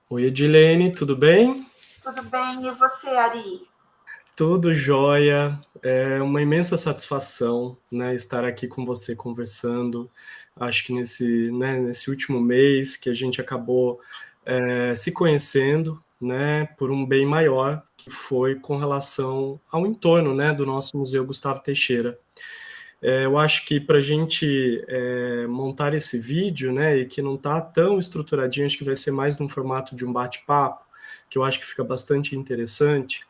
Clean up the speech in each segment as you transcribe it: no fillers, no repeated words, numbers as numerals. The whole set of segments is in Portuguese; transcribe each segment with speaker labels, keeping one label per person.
Speaker 1: Oi, Edilene, tudo bem?
Speaker 2: Tudo bem? E você, Ari?
Speaker 1: Tudo jóia. É uma imensa satisfação, né, estar aqui com você conversando. Acho que nesse último mês que a gente acabou se conhecendo, né, por um bem maior, que foi com relação ao entorno, né, do nosso Museu Gustavo Teixeira. Eu acho que para a gente montar esse vídeo, né, e que não está tão estruturadinho, acho que vai ser mais no formato de um bate-papo, que eu acho que fica bastante interessante,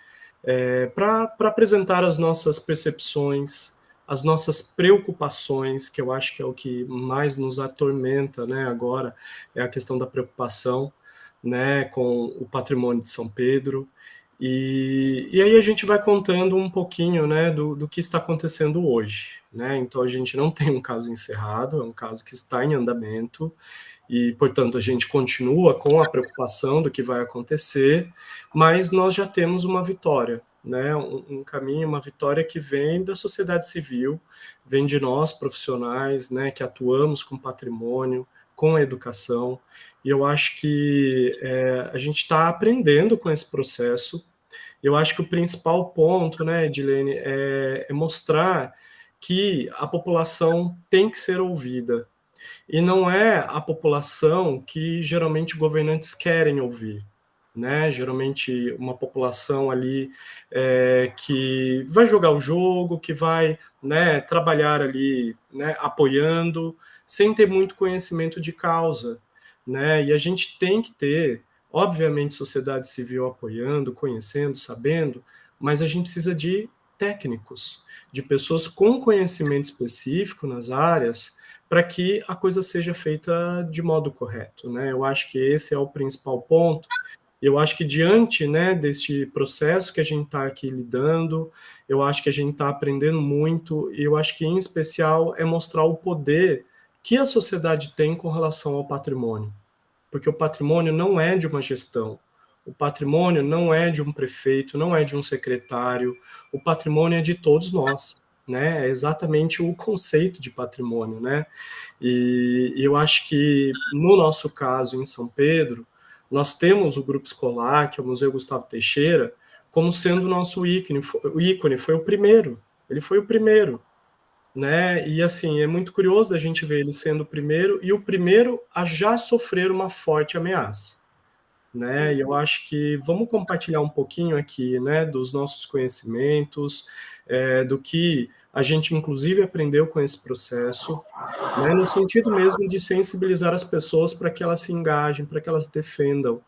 Speaker 1: para apresentar as nossas percepções, as nossas preocupações, que eu acho que é o que mais nos atormenta, né, agora, é a questão da preocupação, né, com o patrimônio de São Pedro. E aí a gente vai contando um pouquinho, né, do que está acontecendo hoje, né? Então a gente não tem um caso encerrado, é um caso que está em andamento e, portanto, a gente continua com a preocupação do que vai acontecer, mas nós já temos uma vitória, né? Um caminho, uma vitória que vem da sociedade civil, vem de nós profissionais, né, que atuamos com patrimônio, com a educação. E eu acho que a gente está aprendendo com esse processo. Eu acho que o principal ponto, né, Edilene, é mostrar que a população tem que ser ouvida. E não é a população que geralmente governantes querem ouvir. Né? Geralmente uma população ali que vai jogar o jogo, que vai, né, trabalhar ali, né, apoiando, sem ter muito conhecimento de causa, né? E a gente tem que ter, obviamente, sociedade civil apoiando, conhecendo, sabendo, mas a gente precisa de técnicos, de pessoas com conhecimento específico nas áreas, para que a coisa seja feita de modo correto, né? Eu acho que esse é o principal ponto. Eu acho que diante, né, deste processo que a gente está aqui lidando, eu acho que a gente está aprendendo muito, e eu acho que em especial é mostrar o poder que a sociedade tem com relação ao patrimônio, porque o patrimônio não é de uma gestão, o patrimônio não é de um prefeito, não é de um secretário, o patrimônio é de todos nós, né? É exatamente o conceito de patrimônio, né? E eu acho que no nosso caso em São Pedro, nós temos o grupo escolar, que é o Museu Gustavo Teixeira, como sendo o nosso ícone, foi o primeiro, ele foi o primeiro, né? E assim, é muito curioso a gente ver ele sendo o primeiro e o primeiro a já sofrer uma forte ameaça, né? E
Speaker 2: Sim.
Speaker 1: eu acho que vamos compartilhar um pouquinho aqui, né, dos nossos conhecimentos, do que a gente inclusive aprendeu com esse processo, né, no sentido mesmo de sensibilizar as pessoas para que elas se engajem, para que elas defendam,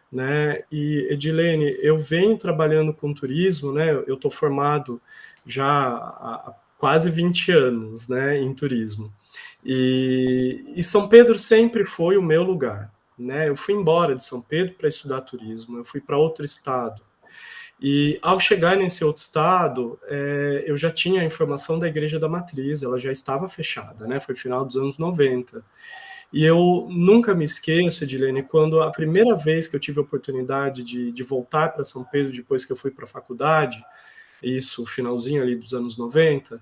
Speaker 1: né? E Edilene, eu venho trabalhando com turismo, né? Eu estou formado já há quase 20 anos, né, em turismo. E São Pedro sempre foi o meu lugar, né? Eu fui embora de São Pedro para estudar turismo, eu fui para outro estado. E ao chegar nesse outro estado, eu já tinha a informação da Igreja da Matriz, ela já estava fechada, né? Foi final dos anos 90. E eu nunca me esqueço, Edilene, quando a primeira vez que eu tive a oportunidade de voltar para São Pedro, depois que eu fui para a faculdade, isso finalzinho ali dos anos 90,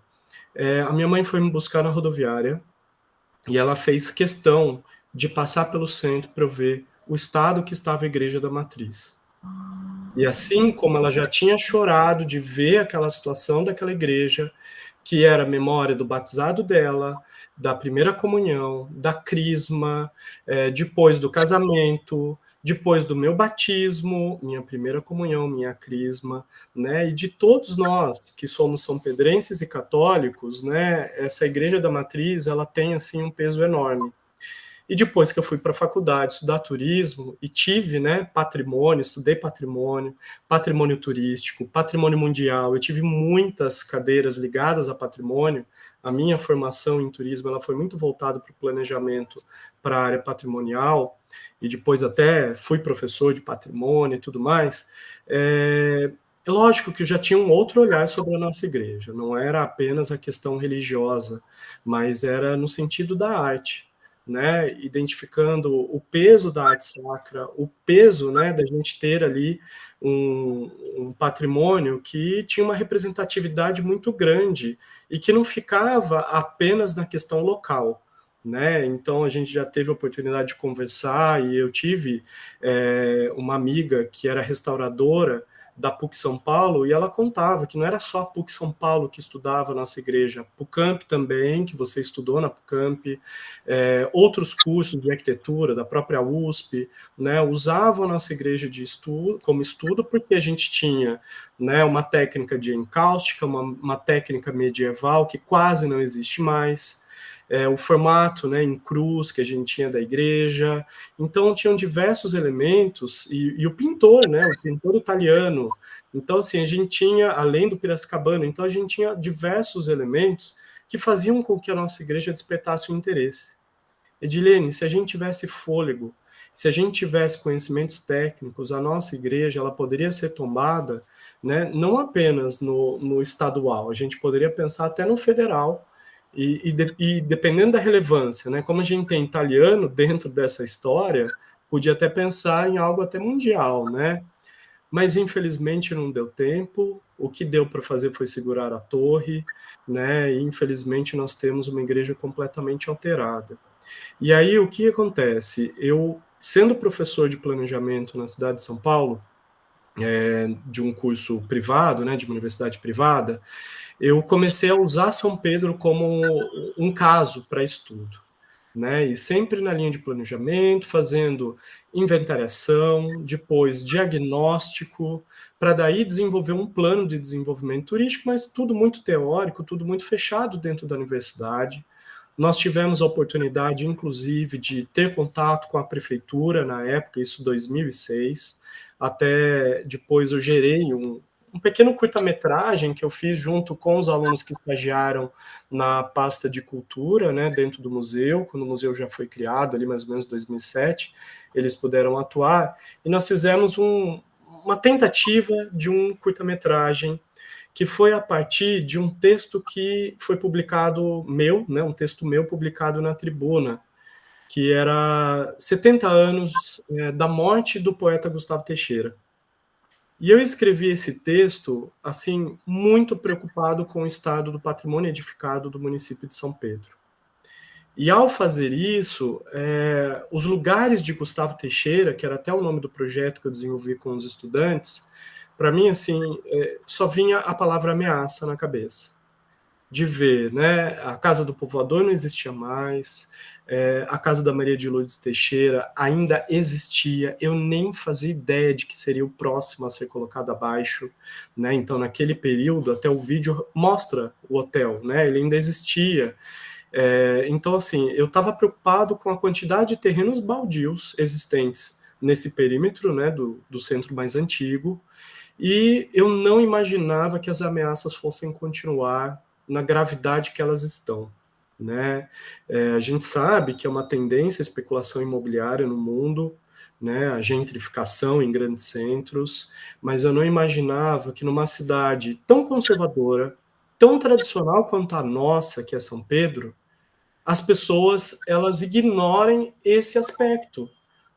Speaker 1: a minha mãe foi me buscar na rodoviária e ela fez questão de passar pelo centro para eu ver o estado que estava a Igreja da Matriz. E assim como ela já tinha chorado de ver aquela situação daquela igreja, que era a memória do batizado dela, da primeira comunhão, da crisma, depois do casamento, depois do meu batismo, minha primeira comunhão, minha crisma, né? E de todos nós que somos são-pedrenses e católicos, né? Essa igreja da matriz, ela tem assim um peso enorme. E depois que eu fui para a faculdade estudar turismo e tive, né, patrimônio, estudei patrimônio, patrimônio turístico, patrimônio mundial, eu tive muitas cadeiras ligadas a patrimônio. A minha formação em turismo ela foi muito voltada para o planejamento para a área patrimonial e depois até fui professor de patrimônio e tudo mais. É lógico que eu já tinha um outro olhar sobre a nossa igreja, não era apenas a questão religiosa, mas era no sentido da arte, né, identificando o peso da arte sacra, o peso, né, da gente ter ali um patrimônio que tinha uma representatividade muito grande e que não ficava apenas na questão local, né? Então a gente já teve a oportunidade de conversar e eu tive uma amiga que era restauradora da PUC São Paulo, e ela contava que não era só a PUC São Paulo que estudava a nossa igreja, a PUCamp também, que você estudou na PUCamp, outros cursos de arquitetura da própria USP, né, usavam a nossa igreja de estudo, como estudo, porque a gente tinha, né, uma técnica de encáustica, uma técnica medieval que quase não existe mais, o formato, né, em cruz que a gente tinha da igreja. Então tinham diversos elementos, e o pintor, né, o pintor italiano. Então assim, a gente tinha, além do Piracicabano, então a gente tinha diversos elementos que faziam com que a nossa igreja despertasse o interesse. Edilene, se a gente tivesse fôlego, se a gente tivesse conhecimentos técnicos, a nossa igreja ela poderia ser tombada, né, não apenas no estadual, a gente poderia pensar até no federal, e dependendo da relevância, né, como a gente tem italiano dentro dessa história, podia até pensar em algo até mundial, né? Mas infelizmente não deu tempo. O que deu para fazer foi segurar a torre, né? E infelizmente nós temos uma igreja completamente alterada. E aí o que acontece? Eu, sendo professor de planejamento na cidade de São Paulo, de um curso privado, né, de uma universidade privada, eu comecei a usar São Pedro como um caso para estudo, né? E sempre na linha de planejamento, fazendo inventariação, depois diagnóstico, para daí desenvolver um plano de desenvolvimento turístico, mas tudo muito teórico, tudo muito fechado dentro da universidade. Nós tivemos a oportunidade, inclusive, de ter contato com a prefeitura na época, isso 2006, até depois eu gerei um pequeno curta-metragem que eu fiz junto com os alunos que estagiaram na pasta de cultura, né, dentro do museu, quando o museu já foi criado, ali mais ou menos 2007, eles puderam atuar, e nós fizemos uma tentativa de um curta-metragem que foi a partir de um texto que foi publicado meu, né, um texto meu publicado na Tribuna, que era 70 anos da morte do poeta Gustavo Teixeira. E eu escrevi esse texto, assim, muito preocupado com o estado do patrimônio edificado do município de São Pedro. E ao fazer isso, os lugares de Gustavo Teixeira, que era até o nome do projeto que eu desenvolvi com os estudantes, para mim, assim, só vinha a palavra ameaça na cabeça. De ver, né, a Casa do Povoador não existia mais, a Casa da Maria de Lourdes Teixeira ainda existia, eu nem fazia ideia de que seria o próximo a ser colocado abaixo, né, então naquele período, até o vídeo mostra o hotel, né, ele ainda existia. Então assim, eu estava preocupado com a quantidade de terrenos baldios existentes nesse perímetro, né, do centro mais antigo, e eu não imaginava que as ameaças fossem continuar na gravidade que elas estão, né? A gente sabe que é uma tendência a especulação imobiliária no mundo, né? A gentrificação em grandes centros, mas eu não imaginava que numa cidade tão conservadora, tão tradicional quanto a nossa, que é São Pedro, as pessoas elas ignorem esse aspecto,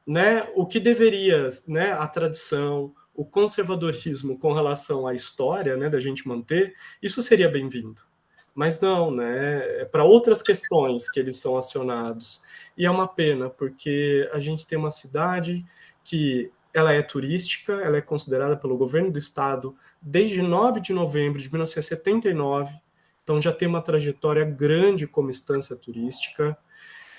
Speaker 1: né? O que deveria, né? A tradição, o conservadorismo com relação à história, né? Da gente manter, isso seria bem-vindo. Mas não, né? É para outras questões que eles são acionados. E é uma pena, porque a gente tem uma cidade que ela é turística, ela é considerada pelo governo do estado desde 9 de novembro de 1979, então já tem uma trajetória grande como instância turística,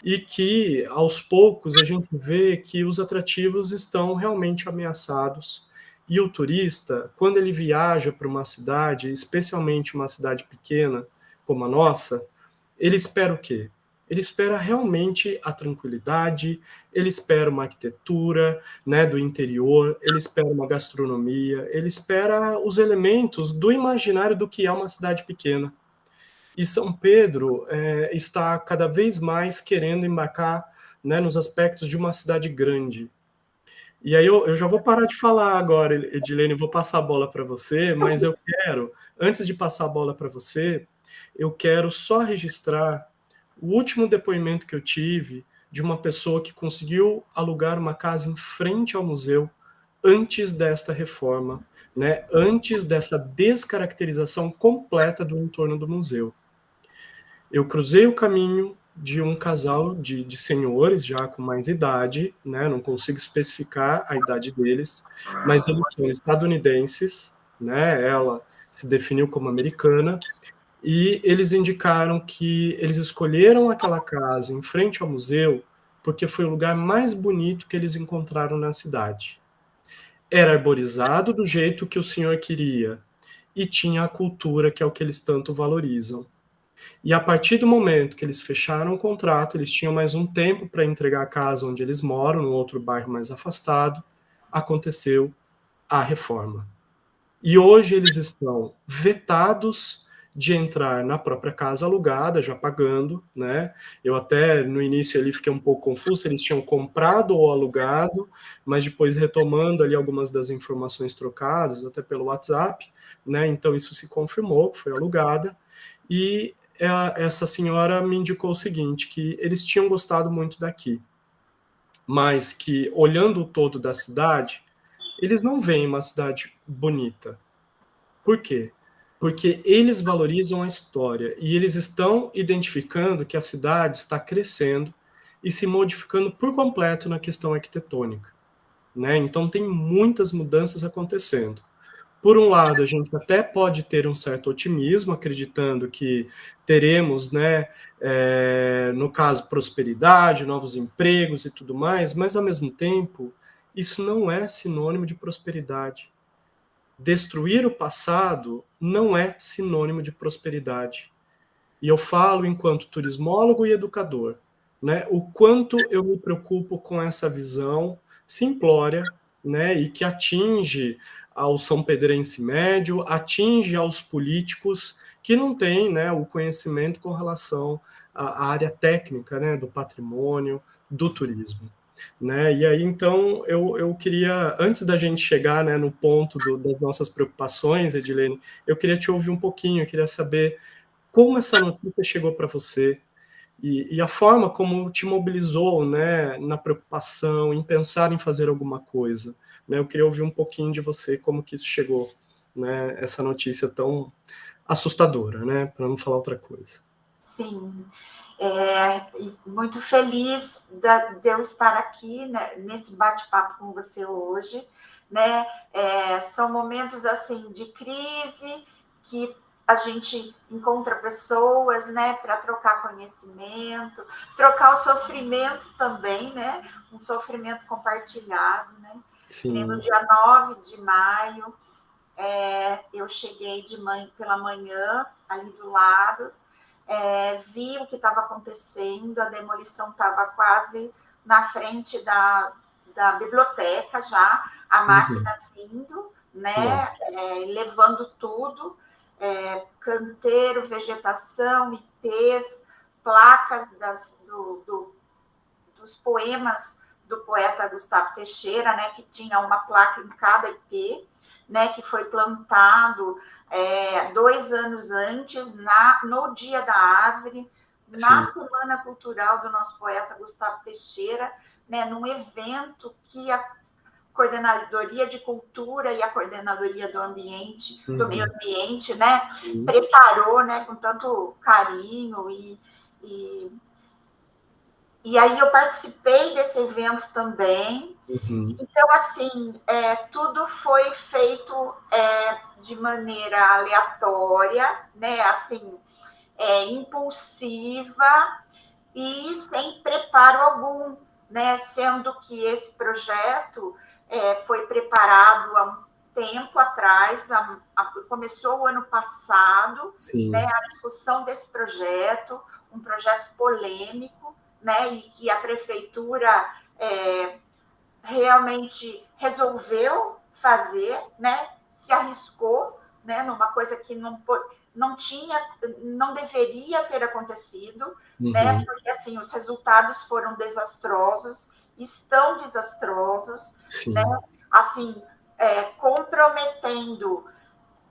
Speaker 1: e que, aos poucos, a gente vê que os atrativos estão realmente ameaçados. E o turista, quando ele viaja para uma cidade, especialmente uma cidade pequena como a nossa, ele espera o quê? Ele espera realmente a tranquilidade, ele espera uma arquitetura, né, do interior, ele espera uma gastronomia, ele espera os elementos do imaginário do que é uma cidade pequena. E São Pedro está cada vez mais querendo embarcar, né, nos aspectos de uma cidade grande. E aí eu já vou parar de falar agora, Edilene, vou passar a bola para você, mas eu quero, antes de passar a bola para você, eu quero só registrar o último depoimento que eu tive de uma pessoa que conseguiu alugar uma casa em frente ao museu antes desta reforma, né, antes dessa descaracterização completa do entorno do museu. Eu cruzei o caminho, de um casal de senhores já com mais idade, né, não consigo especificar a idade deles, mas eles são estadunidenses, né, ela se definiu como americana, e eles indicaram que eles escolheram aquela casa em frente ao museu, porque foi o lugar mais bonito que eles encontraram na cidade. Era arborizado do jeito que o senhor queria, e tinha a cultura, que é o que eles tanto valorizam. E a partir do momento que eles fecharam o contrato, eles tinham mais um tempo para entregar a casa onde eles moram, num outro bairro mais afastado, aconteceu a reforma. E hoje eles estão vetados de entrar na própria casa alugada, já pagando, né? Eu até no início ali fiquei um pouco confuso se eles tinham comprado ou alugado, mas depois retomando ali algumas das informações trocadas, até pelo WhatsApp, né? Então isso se confirmou que foi alugada. E essa senhora me indicou o seguinte, que eles tinham gostado muito daqui, mas que olhando o todo da cidade, eles não veem uma cidade bonita. Por quê? Porque eles valorizam a história e eles estão identificando que a cidade está crescendo e se modificando por completo na questão arquitetônica, né? Então tem muitas mudanças acontecendo. Por um lado, a gente até pode ter um certo otimismo, acreditando que teremos, né, no caso, prosperidade, novos empregos e tudo mais, mas ao mesmo tempo, isso não é sinônimo de prosperidade. Destruir o passado não é sinônimo de prosperidade. E eu falo enquanto turismólogo e educador, né, o quanto eu me preocupo com essa visão simplória, né, e que atinge ao são pedrense médio, atinge aos políticos que não têm, né, o conhecimento com relação à área técnica, né, do patrimônio, do turismo. Né? E aí, então, eu queria, antes da gente chegar, né, no ponto das nossas preocupações, Edilene, eu queria te ouvir um pouquinho, eu queria saber como essa notícia chegou para você e a forma como te mobilizou, né, na preocupação, em pensar em fazer alguma coisa. Né? Eu queria ouvir um pouquinho de você, como que isso chegou, né, essa notícia tão assustadora, né, para não falar outra coisa.
Speaker 2: Sim, muito feliz de eu estar aqui, né, nesse bate-papo com você hoje, né? São momentos assim de crise que a gente encontra pessoas, né, para trocar conhecimento, trocar o sofrimento também, né? Um sofrimento compartilhado, né? No
Speaker 1: Sim.
Speaker 2: dia 9 de maio, eu cheguei pela manhã, ali do lado, vi o que estava acontecendo, a demolição estava quase na frente da biblioteca já, a
Speaker 1: Uhum.
Speaker 2: máquina vindo, né,
Speaker 1: Nossa.
Speaker 2: levando tudo, canteiro, vegetação, IPs, placas dos poemas do poeta Gustavo Teixeira, né, que tinha uma placa em cada IP, né, que foi plantado 2 anos antes, no Dia da Árvore, na
Speaker 1: Sim.
Speaker 2: Semana Cultural do nosso poeta Gustavo Teixeira, né, num evento que a Coordenadoria de Cultura e a Coordenadoria do Ambiente, do Meio
Speaker 1: Uhum.
Speaker 2: Ambiente, né,
Speaker 1: Sim.
Speaker 2: preparou, né, com tanto carinho e aí eu participei desse evento também.
Speaker 1: Uhum.
Speaker 2: Então, assim, tudo foi feito de maneira aleatória, né? Assim, impulsiva e sem preparo algum, né? Sendo que esse projeto foi preparado há um tempo atrás, começou o ano passado, né?
Speaker 1: Sim.
Speaker 2: A discussão desse projeto, um projeto polêmico, né? E que a prefeitura realmente resolveu fazer, né? Se arriscou, né? Numa coisa que não tinha, não deveria ter acontecido, né?
Speaker 1: Uhum.
Speaker 2: Porque assim os resultados foram desastrosos, estão desastrosos, né?
Speaker 1: Sim.
Speaker 2: Assim, comprometendo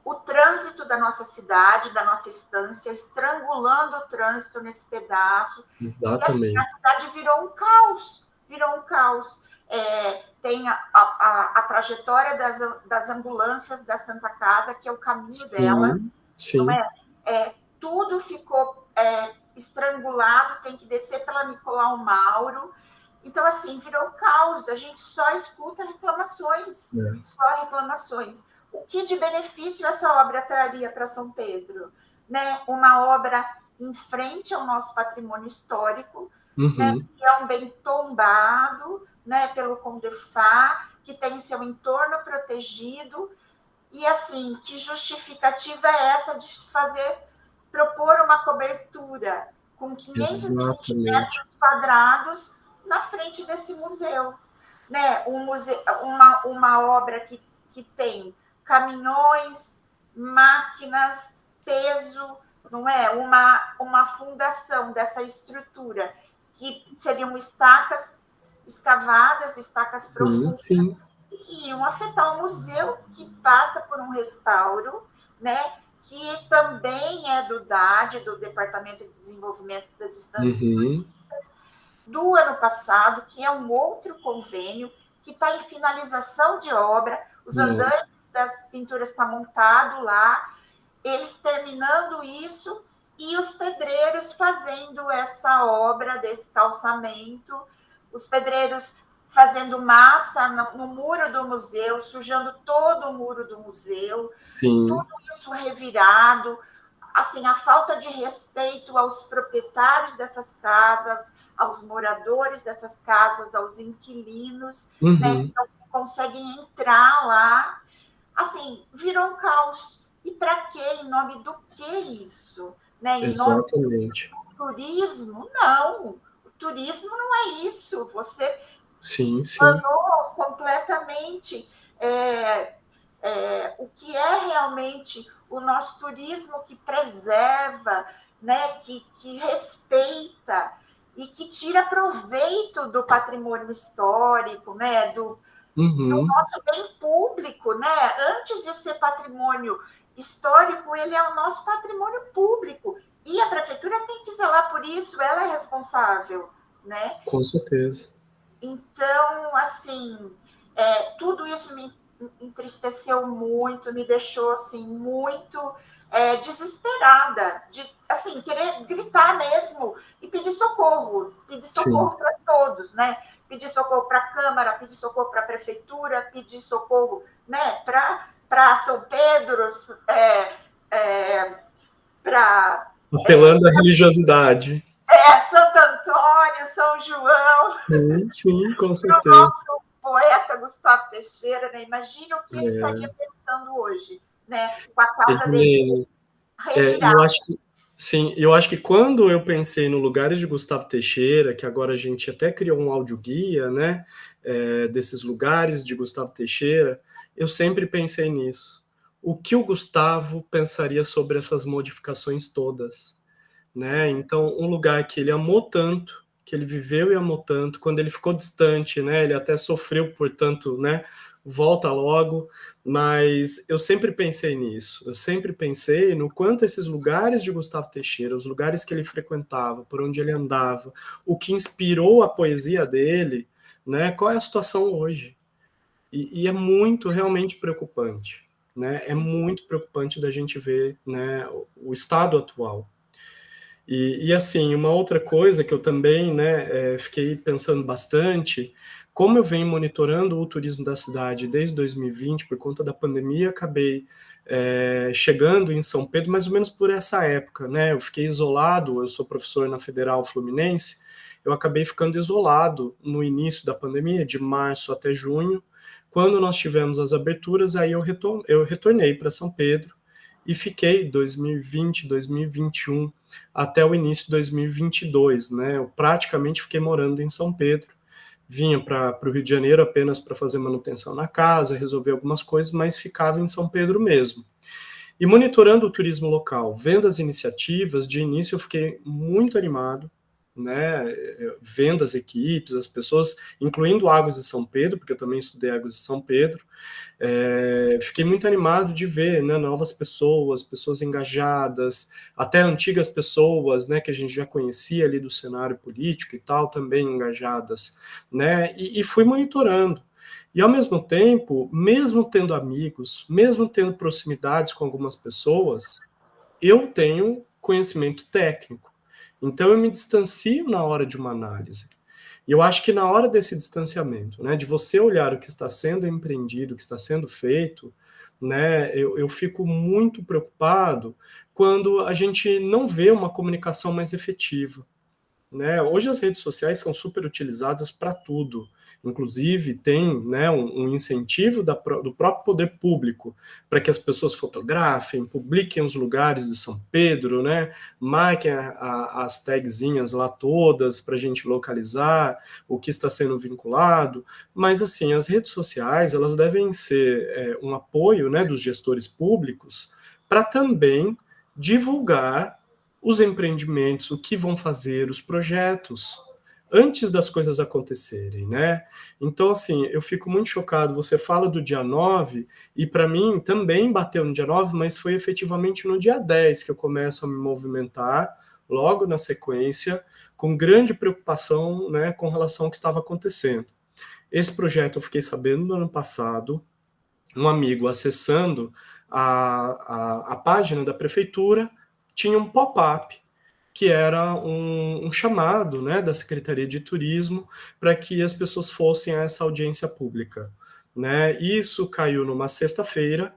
Speaker 2: o trânsito da nossa cidade, da nossa estância, estrangulando o trânsito nesse pedaço. E assim, a
Speaker 1: Exatamente.
Speaker 2: cidade virou um caos, virou um caos. Tem a trajetória das ambulâncias da Santa Casa, que é o caminho delas,
Speaker 1: Sim,
Speaker 2: não
Speaker 1: sim.
Speaker 2: é? Tudo ficou estrangulado, tem que descer pela Nicolau Mauro. Então, assim, virou caos. A gente só escuta reclamações, só reclamações. O que de benefício essa obra traria para São Pedro? Né? Uma obra em frente ao nosso patrimônio histórico, né? Que é um bem tombado, né? Pelo Condefá, que tem seu entorno protegido. E, assim, que justificativa é essa de propor uma cobertura com 520 metros quadrados na frente desse museu? Né? Uma obra que tem caminhões, máquinas, peso, não é? Uma fundação dessa estrutura, que seriam estacas escavadas, estacas profundas,
Speaker 1: sim.
Speaker 2: que iam afetar o museu, que passa por um restauro, né? Que também é do DAD, do Departamento de Desenvolvimento das Instâncias Turísticas, do ano passado, que é um outro convênio, que está em finalização de obra, os andares das pinturas estão montados lá, eles terminando isso, e os pedreiros fazendo essa obra desse calçamento, os pedreiros fazendo massa no muro do museu, sujando todo o muro do museu, tudo isso revirado, assim, a falta de respeito aos proprietários dessas casas, aos moradores dessas casas, aos inquilinos, né, que não conseguem entrar lá. Assim, virou um caos. E para quê? Em nome do que isso? Né? Em nome do turismo? Não. O turismo não é isso. Você explanou completamente o que é realmente o nosso turismo, que preserva, né? que respeita e que tira proveito do patrimônio histórico, né? do nosso bem público, né? Antes de ser patrimônio histórico, ele é o nosso patrimônio público. E a prefeitura tem que zelar por isso, ela é responsável, né?
Speaker 1: Com certeza.
Speaker 2: Então, assim, tudo isso me entristeceu muito, me deixou, assim, muito desesperada, de, assim, querer gritar mesmo e pedir socorro para todos, né? Pedir socorro para a Câmara, pedir socorro para a Prefeitura, pedir socorro, né, para São Pedro, para...
Speaker 1: Apelando à religiosidade.
Speaker 2: Santo Antônio, São João.
Speaker 1: Sim, com certeza.
Speaker 2: Para o nosso poeta Gustavo Teixeira, né? Imagina o que ele estaria pensando hoje, né? Com a casa dele revirada.
Speaker 1: Eu acho que sim, eu acho que quando eu pensei no Lugares de Gustavo Teixeira, que agora a gente até criou um audioguia, né, desses lugares de Gustavo Teixeira, eu sempre pensei nisso. O que o Gustavo pensaria sobre essas modificações todas, né? Então, um lugar que ele amou tanto, que ele viveu e amou tanto, quando ele ficou distante, né, ele até sofreu, portanto, né, volta logo, mas eu sempre pensei nisso, eu sempre pensei no quanto esses lugares de Gustavo Teixeira, os lugares que ele frequentava, por onde ele andava, o que inspirou a poesia dele, né, qual é a situação hoje? E é muito, realmente preocupante, né, é muito preocupante da gente ver, né, o estado atual. E assim, uma outra coisa que eu também, né, fiquei pensando bastante, como eu venho monitorando o turismo da cidade desde 2020, por conta da pandemia, acabei chegando em São Pedro mais ou menos por essa época, né? Eu fiquei isolado, eu sou professor na Federal Fluminense, eu acabei ficando isolado no início da pandemia, de março até junho. Quando nós tivemos as aberturas, aí eu retornei para São Pedro, e fiquei 2020, 2021, até o início de 2022, né? Eu praticamente fiquei morando em São Pedro. Vinha para o Rio de Janeiro apenas para fazer manutenção na casa, resolver algumas coisas, mas ficava em São Pedro mesmo. E monitorando o turismo local, vendo as iniciativas, de início eu fiquei muito animado, né, vendo as equipes, as pessoas, incluindo Águas de São Pedro, porque eu também estudei Águas de São Pedro, fiquei muito animado de ver, né, novas pessoas engajadas, até antigas pessoas, né, que a gente já conhecia ali do cenário político e tal, também engajadas, né, e fui monitorando. E ao mesmo tempo, mesmo tendo amigos, mesmo tendo proximidades com algumas pessoas, eu tenho conhecimento técnico. Então eu me distancio na hora de uma análise. E eu acho que na hora desse distanciamento, né, de você olhar o que está sendo empreendido, o que está sendo feito, né, eu fico muito preocupado quando a gente não vê uma comunicação mais efetiva, né? Hoje as redes sociais são super utilizadas para tudo. Inclusive, tem, né, um incentivo do próprio poder público para que as pessoas fotografem, publiquem os lugares de São Pedro, né, marquem as tagzinhas lá todas para a gente localizar o que está sendo vinculado. Mas, assim, as redes sociais elas devem ser um apoio, né, dos gestores públicos para também divulgar os empreendimentos, o que vão fazer, os projetos, antes das coisas acontecerem, né? Então, assim, eu fico muito chocado. Você fala do dia 9, e para mim também bateu no dia 9, mas foi efetivamente no dia 10 que eu começo a me movimentar, logo na sequência, com grande preocupação, né, com relação ao que estava acontecendo. Esse projeto eu fiquei sabendo no ano passado, um amigo acessando a página da prefeitura, tinha um pop-up que era um chamado, né, da Secretaria de Turismo para que as pessoas fossem a essa audiência pública, né? Isso caiu numa sexta-feira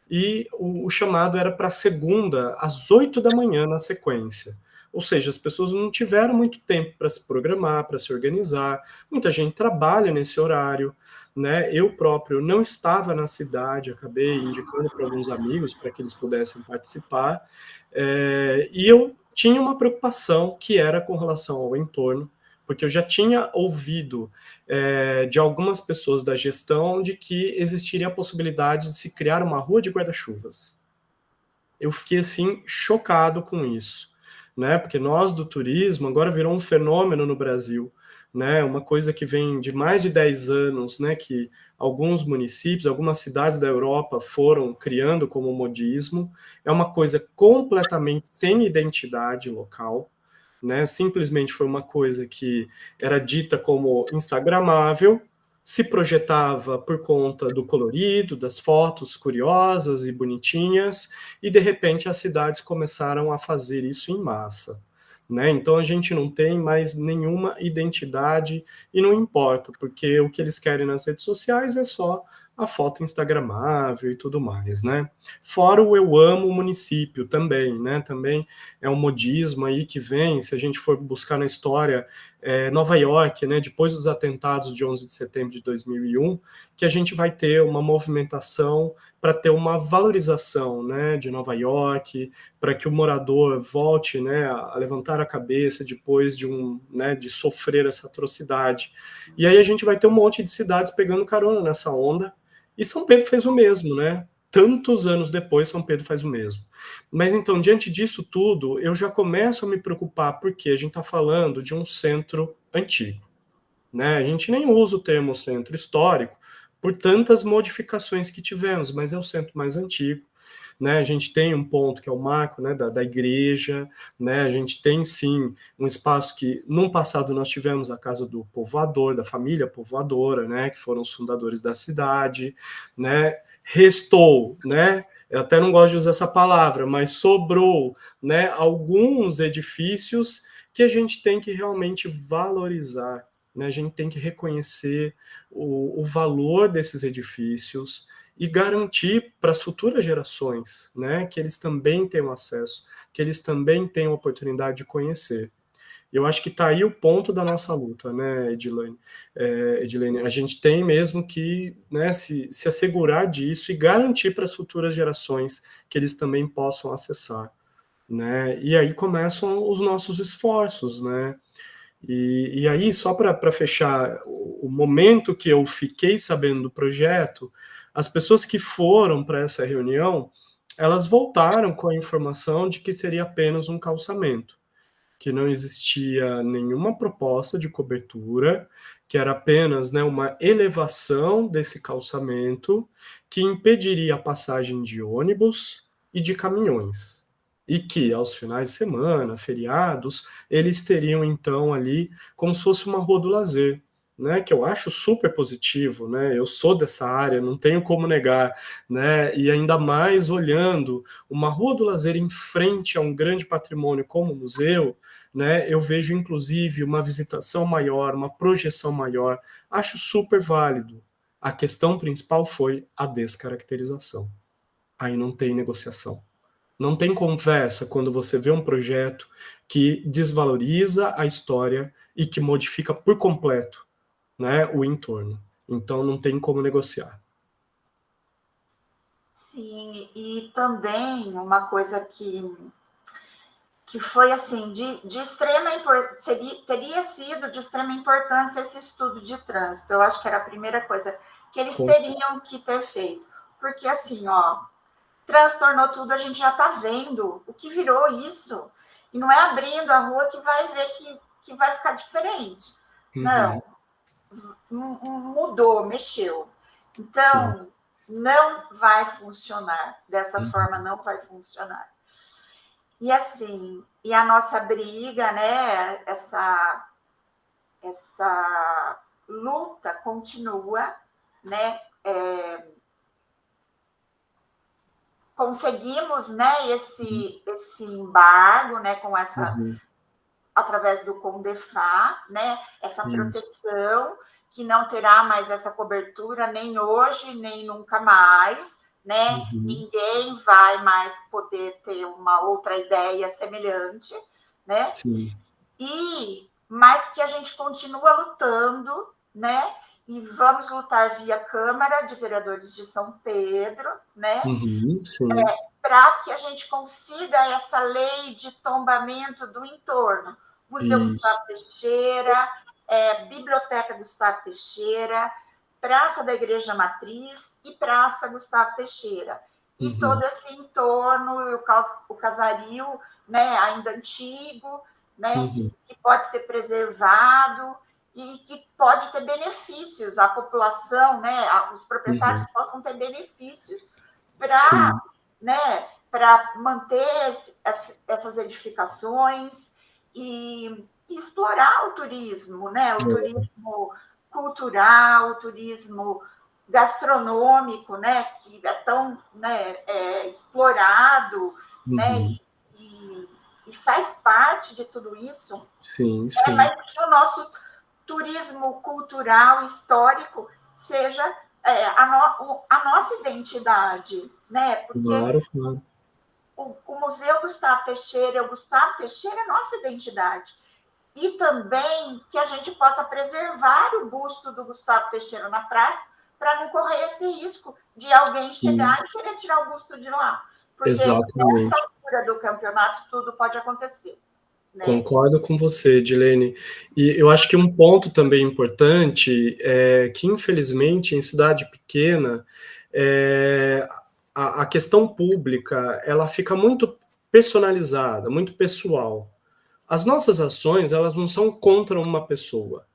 Speaker 1: e o chamado era para segunda, às 8 da manhã, na sequência. Ou seja, as pessoas não tiveram muito tempo para se programar, para se organizar. Muita gente trabalha nesse horário, né? Eu próprio não estava na cidade, acabei indicando para alguns amigos para que eles pudessem participar. E eu tinha uma preocupação que era com relação ao entorno, porque eu já tinha ouvido de algumas pessoas da gestão de que existiria a possibilidade de se criar uma rua de guarda-chuvas. Eu fiquei assim chocado com isso, né? Porque nós do turismo agora virou um fenômeno no Brasil, né? Uma coisa que vem de mais de 10 anos, né? Que alguns municípios, algumas cidades da Europa foram criando como modismo. É uma coisa completamente sem identidade local, né? Simplesmente foi uma coisa que era dita como instagramável, se projetava por conta do colorido, das fotos curiosas e bonitinhas, e de repente as cidades começaram a fazer isso em massa, né? Então a gente não tem mais nenhuma identidade e não importa, porque o que eles querem nas redes sociais é só a foto instagramável e tudo mais, né? Fora o eu amo o município também, né? Também é um modismo aí que vem, se a gente for buscar na história, Nova York, né, depois dos atentados de 11 de setembro de 2001, que a gente vai ter uma movimentação para ter uma valorização, né, de Nova York, para que o morador volte, né, a levantar a cabeça depois né, de sofrer essa atrocidade. E aí a gente vai ter um monte de cidades pegando carona nessa onda, e São Pedro fez o mesmo, né? Tantos anos depois, São Pedro faz o mesmo. Mas então, diante disso tudo, eu já começo a me preocupar, porque a gente está falando de um centro antigo, né? A gente nem usa o termo centro histórico por tantas modificações que tivemos, mas é o centro mais antigo, né? A gente tem um ponto que é o marco, né, da igreja, né? A gente tem sim um espaço que, num passado, nós tivemos a casa do povoador, da família povoadora, né, que foram os fundadores da cidade, né? Restou, né? Eu até não gosto de usar essa palavra, mas sobrou, né, alguns edifícios que a gente tem que realmente valorizar, né? A gente tem que reconhecer o valor desses edifícios e garantir para as futuras gerações, né, que eles também tenham acesso, que eles também tenham oportunidade de conhecer. Eu acho que está aí o ponto da nossa luta, né, Edilene? Edilene, a gente tem mesmo que, né, se assegurar disso e garantir para as futuras gerações que eles também possam acessar, né? E aí começam os nossos esforços, né? E aí, só para fechar, o momento que eu fiquei sabendo do projeto, as pessoas que foram para essa reunião, elas voltaram com a informação de que seria apenas um calçamento, que não existia nenhuma proposta de cobertura, que era apenas, né, uma elevação desse calçamento que impediria a passagem de ônibus e de caminhões. E que, aos finais de semana, feriados, eles teriam então ali como se fosse uma rua do lazer, né, que eu acho super positivo, né, eu sou dessa área, não tenho como negar, né, e ainda mais olhando uma rua do lazer em frente a um grande patrimônio como o museu, né, eu vejo inclusive uma visitação maior, uma projeção maior, acho super válido. A questão principal foi a descaracterização. Aí não tem negociação. Não tem conversa quando você vê um projeto que desvaloriza a história e que modifica por completo, né, o entorno. Então não tem como negociar.
Speaker 2: Sim, e também uma coisa que foi assim de extrema importância, teria sido de extrema importância esse estudo de trânsito. Eu acho que era a primeira coisa que eles
Speaker 1: Com
Speaker 2: teriam que ter feito. Porque assim, ó, transtornou tudo, a gente já está vendo o que virou isso. E não é abrindo a rua que vai ver que vai ficar diferente.
Speaker 1: Uhum.
Speaker 2: Não, mudou, mexeu.
Speaker 1: Sim.
Speaker 2: Então, não vai funcionar. Dessa forma,
Speaker 1: Uhum.
Speaker 2: não vai funcionar. E assim, e a nossa briga, né? Essa luta continua, né? Conseguimos, né? Esse embargo, né? Com essa
Speaker 1: Uhum.
Speaker 2: através do Condefá, né? Essa
Speaker 1: Isso.
Speaker 2: proteção que não terá mais essa cobertura nem hoje nem nunca mais, né?
Speaker 1: Uhum.
Speaker 2: Ninguém vai mais poder ter uma outra ideia semelhante, né?
Speaker 1: Sim.
Speaker 2: Mas que a gente continua lutando, né? E vamos lutar via Câmara de Vereadores de São Pedro, né?
Speaker 1: Uhum. Sim.
Speaker 2: Para que a gente consiga essa lei de tombamento do entorno. Museu
Speaker 1: Isso.
Speaker 2: Gustavo Teixeira, Biblioteca Gustavo Teixeira, Praça da Igreja Matriz e Praça Gustavo Teixeira. E todo
Speaker 1: Uhum.
Speaker 2: esse entorno, o casario, né, ainda antigo, né,
Speaker 1: Uhum.
Speaker 2: que pode ser preservado e que pode ter benefícios, a população, né, os proprietários
Speaker 1: Uhum.
Speaker 2: possam ter benefícios para,
Speaker 1: Sim.
Speaker 2: né, para manter essas edificações e explorar o turismo, né, o
Speaker 1: É.
Speaker 2: turismo cultural, o turismo gastronômico, né, que é tão, né, explorado, né,
Speaker 1: Uhum.
Speaker 2: e faz parte de tudo isso,
Speaker 1: Sim, sim.
Speaker 2: mas que o nosso turismo cultural histórico seja a nossa identidade, né? Porque
Speaker 1: Claro, claro.
Speaker 2: o Museu Gustavo Teixeira, o Gustavo Teixeira é nossa identidade. E também que a gente possa preservar o busto do Gustavo Teixeira na praça para não correr esse risco de alguém
Speaker 1: Sim.
Speaker 2: chegar e querer tirar o busto de lá. Porque nessa
Speaker 1: Exatamente.
Speaker 2: altura do campeonato tudo pode acontecer, né?
Speaker 1: Concordo com você, Edilene. E eu acho que um ponto também importante é que, infelizmente, em cidade pequena, a questão pública ela fica muito personalizada, muito pessoal. As nossas ações, elas não são contra uma pessoa.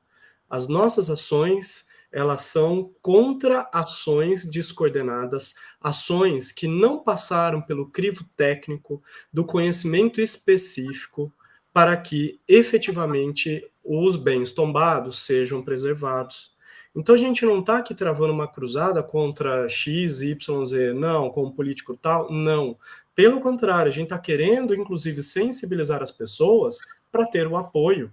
Speaker 1: As nossas ações, elas são contra ações descoordenadas, ações que não passaram pelo crivo técnico do conhecimento específico para que efetivamente os bens tombados sejam preservados. Então a gente não está aqui travando uma cruzada contra X, Y, Z, não, com um político tal, não. Pelo contrário, a gente está querendo, inclusive, sensibilizar as pessoas para ter o apoio,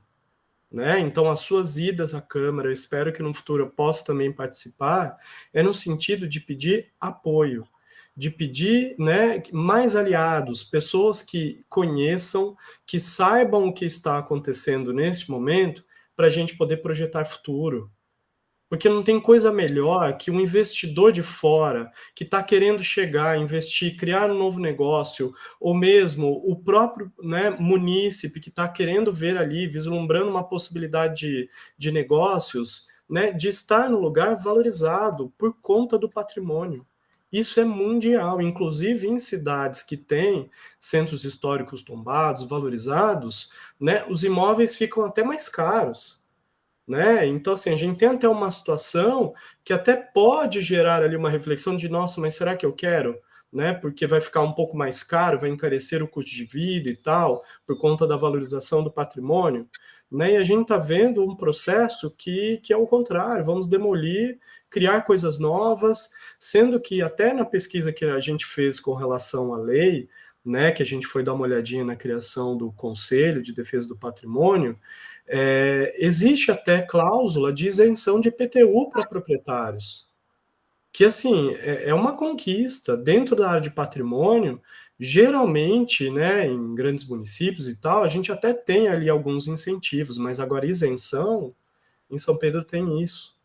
Speaker 1: né? Então, as suas idas à Câmara, eu espero que no futuro eu possa também participar, é no sentido de pedir apoio, de pedir, né, mais aliados, pessoas que conheçam, que saibam o que está acontecendo nesse momento, para a gente poder projetar futuro. Porque não tem coisa melhor que um investidor de fora que está querendo chegar, investir, criar um novo negócio, ou mesmo o próprio, né, munícipe que está querendo ver ali, vislumbrando uma possibilidade de negócios, né, de estar no lugar valorizado por conta do patrimônio. Isso é mundial, inclusive em cidades que têm centros históricos tombados, valorizados, né, os imóveis ficam até mais caros, né? Então, assim, a gente tem até uma situação que até pode gerar ali uma reflexão de, nossa, mas será que eu quero? Né? Porque vai ficar um pouco mais caro, vai encarecer o custo de vida e tal, por conta da valorização do patrimônio. né? E a gente está vendo um processo que é o contrário, vamos demolir, criar coisas novas, sendo que até na pesquisa que a gente fez com relação à lei, né, que a gente foi dar uma olhadinha na criação do Conselho de Defesa do Patrimônio, existe até cláusula de isenção de IPTU para proprietários, que assim é uma conquista dentro da área de patrimônio. Geralmente, né, em grandes municípios e tal, a gente até tem ali alguns incentivos, mas agora isenção, em São Pedro tem isso.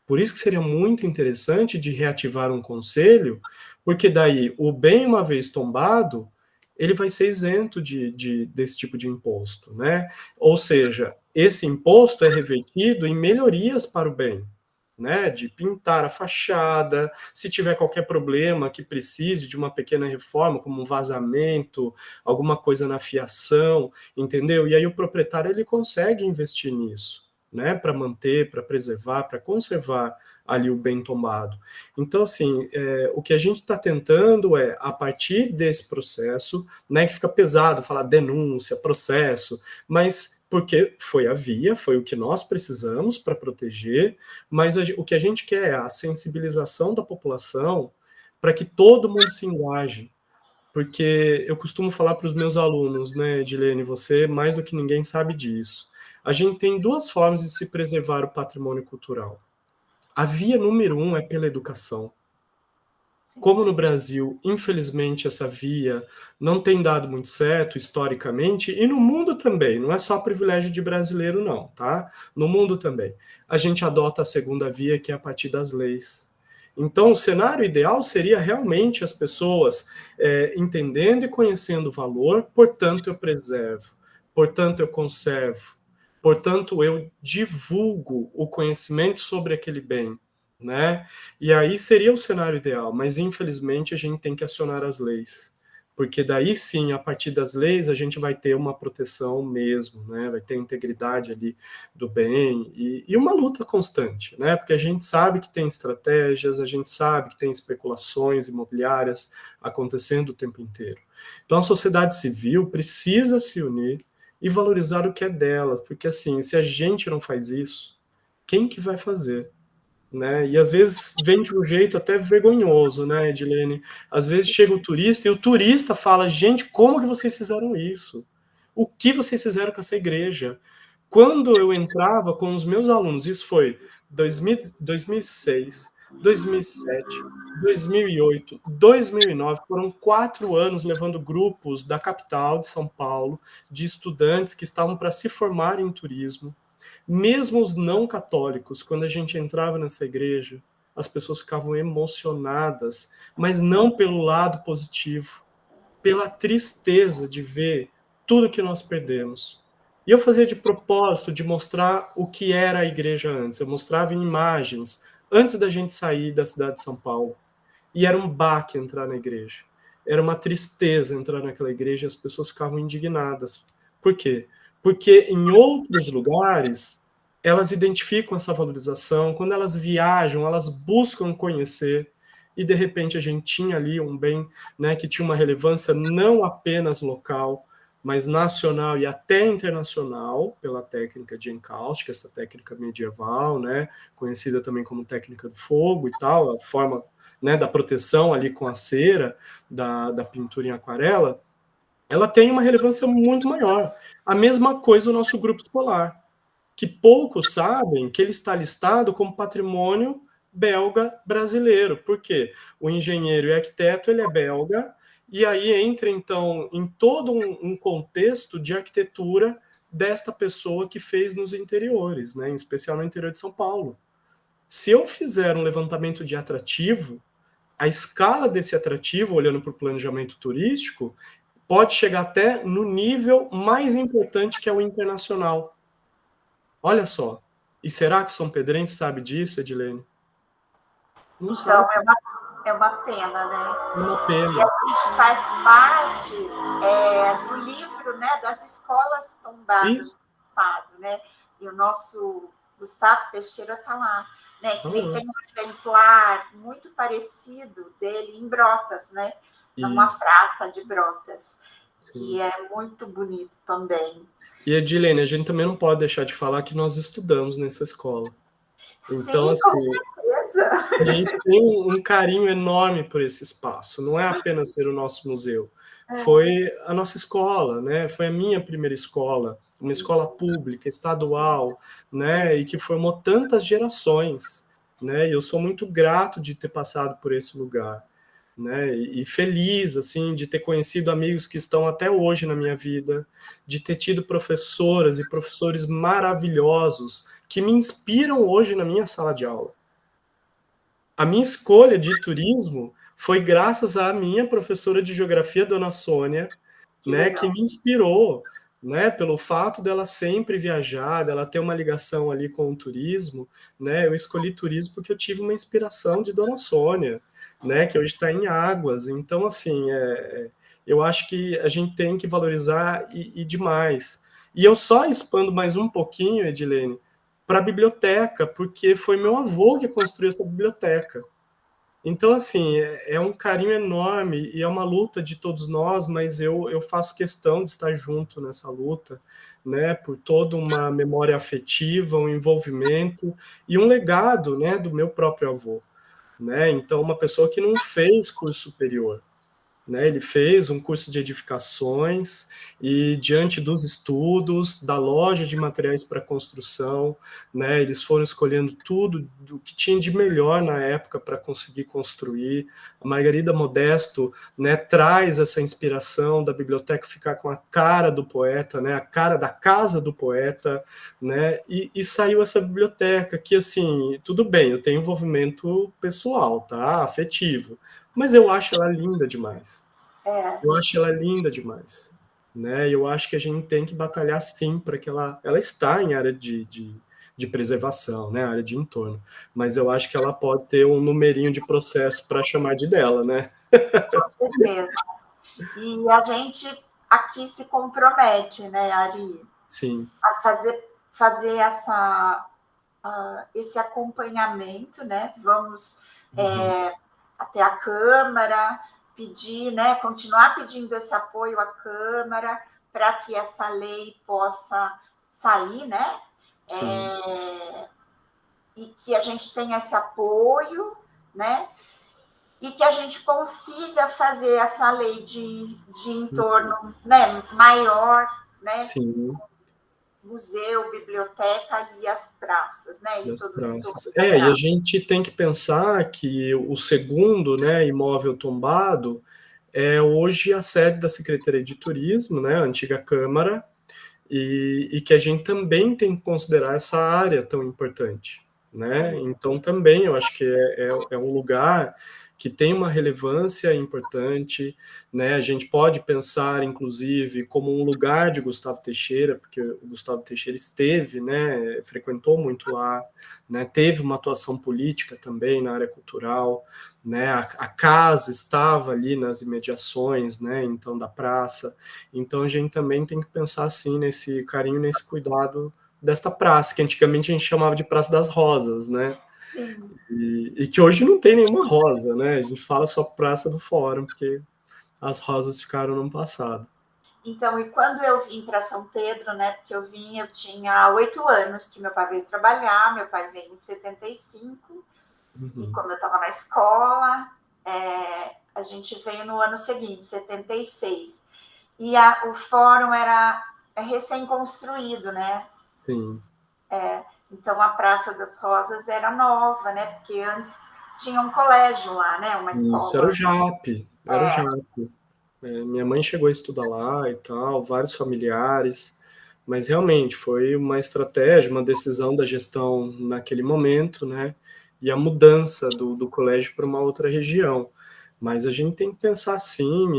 Speaker 1: Por isso que seria muito interessante de reativar um conselho, porque daí o bem uma vez tombado, ele vai ser isento desse tipo de imposto, né? Ou seja, esse imposto é revertido em melhorias para o bem, né? De pintar a fachada, se tiver qualquer problema que precise de uma pequena reforma, como um vazamento, alguma coisa na fiação, entendeu? E aí o proprietário ele consegue investir nisso, né, para manter, para preservar, para conservar ali o bem tombado. Então, assim, o que a gente está tentando é, a partir desse processo, né, que fica pesado falar denúncia, processo, mas porque foi a via, foi o que nós precisamos para proteger, mas o que a gente quer é a sensibilização da população para que todo mundo se engaje, porque eu costumo falar para os meus alunos, né, Edilene, você mais do que ninguém sabe disso. A gente tem duas formas de se preservar o patrimônio cultural. A via número um é pela educação. Como no Brasil, infelizmente, essa via não tem dado muito certo historicamente, e no mundo também, não é só privilégio de brasileiro, não, tá? No mundo também. A gente adota a segunda via, que é a partir das leis. Então, o cenário ideal seria realmente as pessoas entendendo e conhecendo o valor, portanto, eu preservo, portanto, eu conservo, portanto, eu divulgo o conhecimento sobre aquele bem, né? E aí seria o cenário ideal, mas infelizmente a gente tem que acionar as leis, porque daí sim, a partir das leis, a gente vai ter uma proteção mesmo, né? Vai ter integridade ali do bem e uma luta constante, né? Porque a gente sabe que tem estratégias, a gente sabe que tem especulações imobiliárias acontecendo o tempo inteiro. Então a sociedade civil precisa se unir e valorizar o que é dela, porque assim, se a gente não faz isso, quem que vai fazer? Né? E às vezes vem de um jeito até vergonhoso, né, Edilene? Às vezes chega o turista e o turista fala: gente, como que vocês fizeram isso? O que vocês fizeram com essa igreja? Quando eu entrava com os meus alunos, isso foi 2000, 2006, 2007, 2008, 2009, foram 4 anos levando grupos da capital de São Paulo, de estudantes que estavam para se formar em turismo. Mesmo os não católicos, quando a gente entrava nessa igreja, as pessoas ficavam emocionadas, mas não pelo lado positivo, pela tristeza de ver tudo que nós perdemos. E eu fazia de propósito de mostrar o que era a igreja antes. Eu mostrava em imagens antes da gente sair da cidade de São Paulo. E era um baque entrar na igreja. Era uma tristeza entrar naquela igreja e as pessoas ficavam indignadas. Por quê? Porque em outros lugares elas identificam essa valorização, quando elas viajam, elas buscam conhecer, e de repente a gente tinha ali um bem, né, que tinha uma relevância não apenas local, mas nacional e até internacional, pela técnica de encauste, essa técnica medieval, né, conhecida também como técnica do fogo e tal, a forma, né, da proteção ali com a cera, da pintura em aquarela, ela tem uma relevância muito maior. A mesma coisa o nosso grupo escolar, que poucos sabem que ele está listado como patrimônio belga brasileiro. Por quê? O engenheiro e arquiteto ele é belga, e aí entra, então, em todo um contexto de arquitetura desta pessoa que fez nos interiores, né, em especial no interior de São Paulo. Se eu fizer um levantamento de atrativo, a escala desse atrativo, olhando para o planejamento turístico, pode chegar até no nível mais importante, que é o internacional. Olha só. E será que o São Pedrense sabe disso, Edilene? Não
Speaker 2: Então,
Speaker 1: sabe.
Speaker 2: é uma pena, né?
Speaker 1: É uma
Speaker 2: E a
Speaker 1: pena.
Speaker 2: gente faz parte do livro, né, das escolas tombadas
Speaker 1: Isso.
Speaker 2: do Estado, né? E o nosso Gustavo Teixeira está lá, né?
Speaker 1: Tá
Speaker 2: Que ele
Speaker 1: lá.
Speaker 2: tem um exemplar muito parecido dele em Brotas, né? Numa
Speaker 1: Isso.
Speaker 2: praça de Brotas, que
Speaker 1: Sim.
Speaker 2: é muito bonito também.
Speaker 1: E, Edilene, a gente também não pode deixar de falar que nós estudamos nessa escola. Então,
Speaker 2: Sim, com
Speaker 1: assim,
Speaker 2: certeza.
Speaker 1: a gente tem um carinho enorme por esse espaço. Não é apenas ser o nosso museu. Foi a nossa escola, né? Foi a minha primeira escola, uma escola pública, estadual, né? E que formou tantas gerações, né? E eu sou muito grato de ter passado por esse lugar, né? E feliz, assim, de ter conhecido amigos que estão até hoje na minha vida, de ter tido professoras e professores maravilhosos que me inspiram hoje na minha sala de aula. A minha escolha de turismo foi graças à minha professora de geografia, dona Sônia,
Speaker 2: Que
Speaker 1: né, que
Speaker 2: legal.
Speaker 1: me inspirou, né, pelo fato dela sempre viajar, dela ter uma ligação ali com o turismo, né, eu escolhi turismo porque eu tive uma inspiração de dona Sônia, né, que hoje está em Águas. Então, assim, eu acho que a gente tem que valorizar e demais. E eu só expando mais um pouquinho, Edilene, para a biblioteca, porque foi meu avô que construiu essa biblioteca. Então, assim, é um carinho enorme e é uma luta de todos nós, mas eu faço questão de estar junto nessa luta, né, por toda uma memória afetiva, um envolvimento e um legado, né, do meu próprio avô, né? Então, uma pessoa que não fez curso superior, né, ele fez um curso de edificações e, diante dos estudos, da loja de materiais para construção, né, eles foram escolhendo tudo do que tinha de melhor na época para conseguir construir. A Margarida Modesto, né, traz essa inspiração da biblioteca ficar com a cara do poeta, né, a cara da casa do poeta, né, e saiu essa biblioteca que, assim, tudo bem, eu tenho envolvimento pessoal, tá, afetivo, mas eu acho ela linda demais. Eu acho ela linda demais. Né? Eu acho que a gente tem que batalhar sim para que ela está em área de preservação, né? Área de entorno. Mas eu acho que ela pode ter um numerinho de processo para chamar de dela, né?
Speaker 2: Com certeza. E a gente aqui se compromete, né, Ari,
Speaker 1: Sim.
Speaker 2: a fazer esse acompanhamento, né? Vamos
Speaker 1: Uhum.
Speaker 2: até a Câmara, pedir, né? Continuar pedindo esse apoio à Câmara para que essa lei possa sair, né?
Speaker 1: Sim.
Speaker 2: E que a gente tenha esse apoio, né? E que a gente consiga fazer essa lei de entorno, né, maior, né,
Speaker 1: Sim.
Speaker 2: museu, biblioteca e as praças, né, e
Speaker 1: Das
Speaker 2: todo o entorno
Speaker 1: praças.
Speaker 2: da
Speaker 1: E a
Speaker 2: praça.
Speaker 1: gente tem que pensar que o segundo, né, imóvel tombado é hoje a sede da Secretaria de Turismo, né, a antiga Câmara, e que a gente também tem que considerar essa área tão importante, né?
Speaker 2: Sim.
Speaker 1: Então também eu acho que é um lugar que tem uma relevância importante, né? A gente pode pensar, inclusive, como um lugar de Gustavo Teixeira, porque o Gustavo Teixeira esteve, né? Frequentou muito lá, né? Teve uma atuação política também na área cultural, né? A casa estava ali nas imediações, né? Então da praça. Então a gente também tem que pensar assim nesse carinho, nesse cuidado desta praça, que antigamente a gente chamava de Praça das Rosas, né?
Speaker 2: Sim.
Speaker 1: E que hoje não tem nenhuma rosa, né? A gente fala só Praça do Fórum, porque as rosas ficaram no passado.
Speaker 2: Então, e quando eu vim para São Pedro, né, porque eu tinha 8 anos que meu pai veio trabalhar, meu pai veio em 75, e
Speaker 1: Uhum.
Speaker 2: como eu estava na escola, a gente veio no ano seguinte, 76. E o fórum era recém-construído, né?
Speaker 1: Sim.
Speaker 2: Então a Praça das Rosas era nova, né? Porque antes tinha um colégio lá, né? Uma
Speaker 1: Isso, era o
Speaker 2: escola.
Speaker 1: JAP, era o JAP. Minha mãe chegou a estudar lá e tal, vários familiares, mas realmente foi uma estratégia, uma decisão da gestão naquele momento, né? E a mudança do colégio para uma outra região. Mas a gente tem que pensar sim,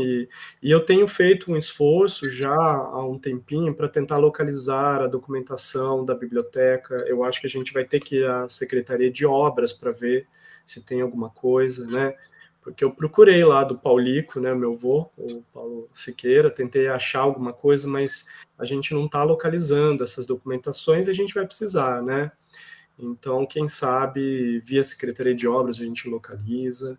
Speaker 1: e eu tenho feito um esforço já há um tempinho para tentar localizar a documentação da biblioteca. Eu acho que a gente vai ter que ir à Secretaria de Obras para ver se tem alguma coisa, né? Porque eu procurei lá do Paulico, né, meu avô, o Paulo Siqueira, tentei achar alguma coisa, mas a gente não está localizando essas documentações e a gente vai precisar, né? Então, quem sabe, via Secretaria de Obras a gente localiza,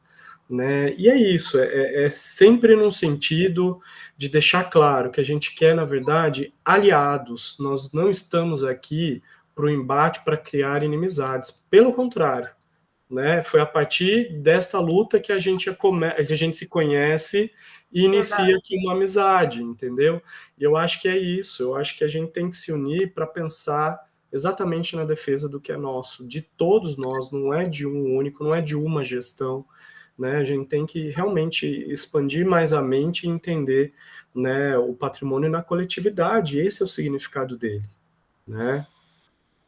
Speaker 1: né? E é isso, é sempre num sentido de deixar claro que a gente quer, na verdade, aliados. Nós não estamos aqui para o embate, para criar inimizades. Pelo contrário, né? Foi a partir desta luta que a gente se conhece e inicia
Speaker 2: Verdade.
Speaker 1: aqui uma amizade, entendeu? E eu acho que é isso. Eu acho que a gente tem que se unir para pensar exatamente na defesa do que é nosso, de todos nós, não é de um único, não é de uma gestão, né? A gente tem que realmente expandir mais a mente e entender, né, o patrimônio na coletividade. Esse é o significado dele, né?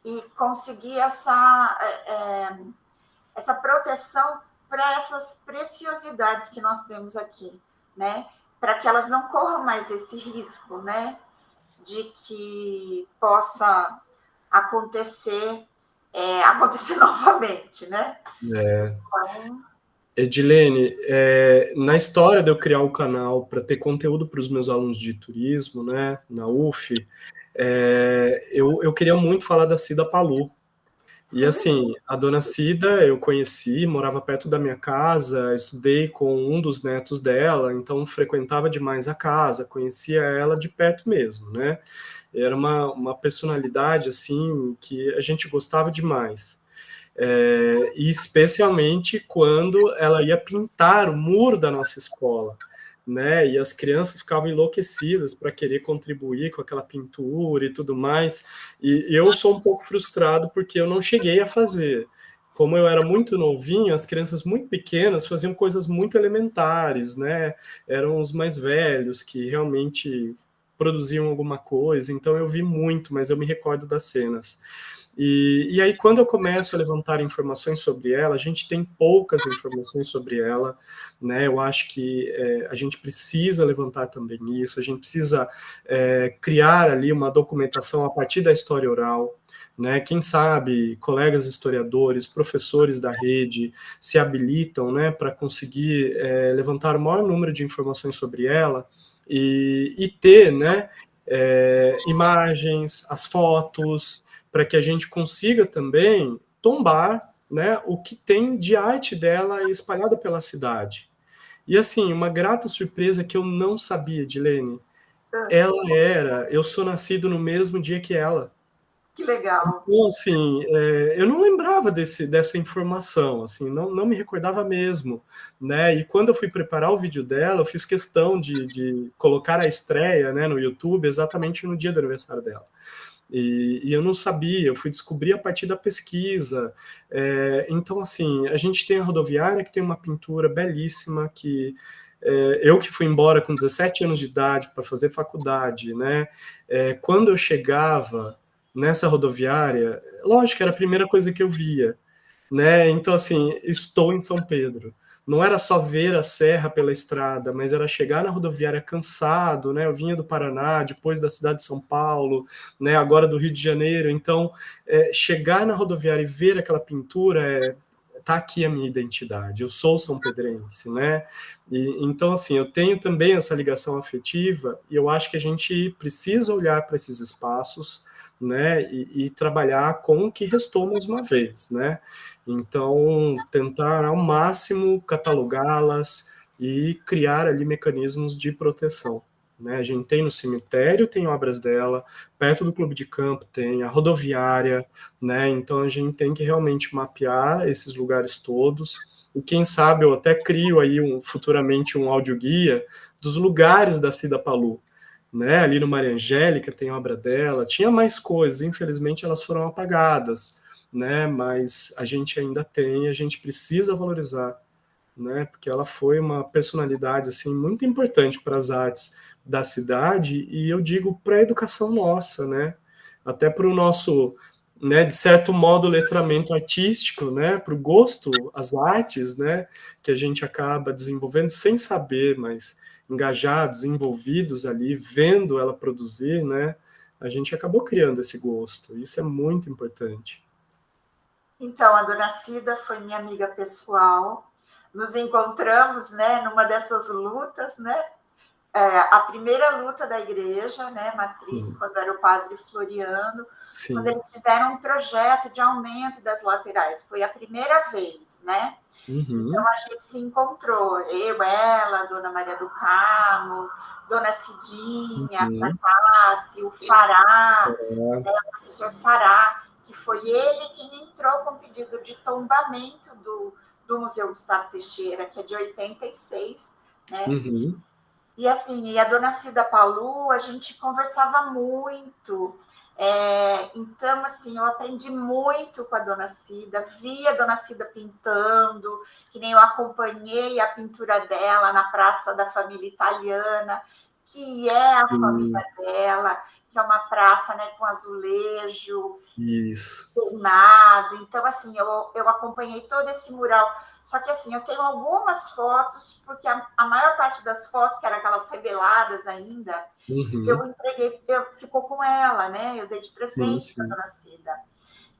Speaker 2: E conseguir essa proteção para essas preciosidades que nós temos aqui, né? Para que elas não corram mais esse risco, né? De que possa acontecer, acontecer novamente, né?
Speaker 1: É.
Speaker 2: Então,
Speaker 1: Edilene, na história de eu criar o canal para ter conteúdo para os meus alunos de turismo, né, na UF, eu queria muito falar da Cida Palu. E
Speaker 2: sim,
Speaker 1: assim, a dona Cida eu conheci, morava perto da minha casa, estudei com um dos netos dela, então frequentava demais a casa, conhecia ela de perto mesmo, né? Era uma personalidade assim que a gente gostava demais. E especialmente quando ela ia pintar o muro da nossa escola, né? E as crianças ficavam enlouquecidas para querer contribuir com aquela pintura e tudo mais. E eu sou um pouco frustrado porque eu não cheguei a fazer. Como eu era muito novinho, as crianças muito pequenas faziam coisas muito elementares, né? Eram os mais velhos que realmente produziam alguma coisa. Então eu vi muito, mas eu me recordo das cenas. E aí, quando eu começo a levantar informações sobre ela, a gente tem poucas informações sobre ela, né? Eu acho que a gente precisa levantar também isso, a gente precisa criar ali uma documentação a partir da história oral, né? Quem sabe colegas historiadores, professores da rede se habilitam, né, para conseguir levantar o maior número de informações sobre ela e ter, né, imagens, as fotos, para que a gente consiga também tombar, né, o que tem de arte dela espalhada pela cidade. E assim, uma grata surpresa que eu não sabia, Dilene, eu sou nascido no mesmo dia que ela.
Speaker 2: que legal.
Speaker 1: Então, assim, eu não lembrava dessa informação, assim, não me recordava mesmo, né? E quando eu fui preparar o vídeo dela, eu fiz questão de colocar a estreia, né, no YouTube exatamente no dia do aniversário dela. E eu não sabia, eu fui descobrir a partir da pesquisa. Então, assim, a gente tem a rodoviária que tem uma pintura belíssima que eu que fui embora com 17 anos de idade para fazer faculdade, né? Quando eu chegava nessa rodoviária, lógico que era a primeira coisa que eu via, né? Então, assim, estou em São Pedro. Não era só ver a serra pela estrada, mas era chegar na rodoviária cansado, né? Eu vinha do Paraná, depois da cidade de São Paulo, né? Agora do Rio de Janeiro. Então, chegar na rodoviária e ver aquela pintura tá aqui a minha identidade. Eu sou são pedrense, né? Então, assim, eu tenho também essa ligação afetiva e eu acho que a gente precisa olhar para esses espaços, né? E trabalhar com o que restou mais uma vez, né? Então, tentar ao máximo catalogá-las e criar ali mecanismos de proteção. Né? A gente tem no cemitério, tem obras dela, perto do clube de campo tem a rodoviária, né? Então a gente tem que realmente mapear esses lugares todos. E quem sabe eu até crio aí futuramente um audioguia dos lugares da Cida Palu, né? Ali no Maria Angélica tem obra dela, tinha mais coisas, infelizmente elas foram apagadas, né? Mas a gente ainda tem, a gente precisa valorizar, né? Porque ela foi uma personalidade assim muito importante para as artes da cidade e eu digo para a educação nossa, né? Até para o nosso, né, de certo modo, letramento artístico, né? Para o gosto, as artes, né? Que a gente acaba desenvolvendo sem saber, mas engajados, envolvidos ali, vendo ela produzir, né? A gente acabou criando esse gosto. Isso é muito importante.
Speaker 2: Então, a dona Cida foi minha amiga pessoal. Nos encontramos, né, numa dessas lutas, né? A primeira luta da igreja, né, matriz,
Speaker 1: Sim,
Speaker 2: quando era o padre Floriano, quando
Speaker 1: sim,
Speaker 2: eles fizeram um projeto de aumento das laterais. Foi a primeira vez, né? Então,
Speaker 1: Uhum.
Speaker 2: a gente se encontrou, eu, ela, Dona Maria do Carmo, Dona Cidinha,
Speaker 1: Uhum.
Speaker 2: Fracassi, o Fará,
Speaker 1: É.
Speaker 2: né, o professor Fará, que foi ele quem entrou com o pedido de tombamento do Museu Gustavo Teixeira, que é de 86, né?
Speaker 1: Uhum.
Speaker 2: E assim, e a dona Cida Palu, a gente conversava muito. Então, assim, eu aprendi muito com a dona Cida, vi a dona Cida pintando, que nem eu acompanhei a pintura dela na Praça da Família Italiana, que é a
Speaker 1: Sim,
Speaker 2: família dela, que é uma praça, né, com azulejo,
Speaker 1: isso.
Speaker 2: queimado. Então, assim, eu acompanhei todo esse mural. Só que, assim, eu tenho algumas fotos, porque a maior parte das fotos, que eram aquelas reveladas ainda, eu
Speaker 1: Uhum.
Speaker 2: entreguei, ficou com ela, né? Eu dei de
Speaker 1: Sim,
Speaker 2: presente para a
Speaker 1: sim.
Speaker 2: dona Cida.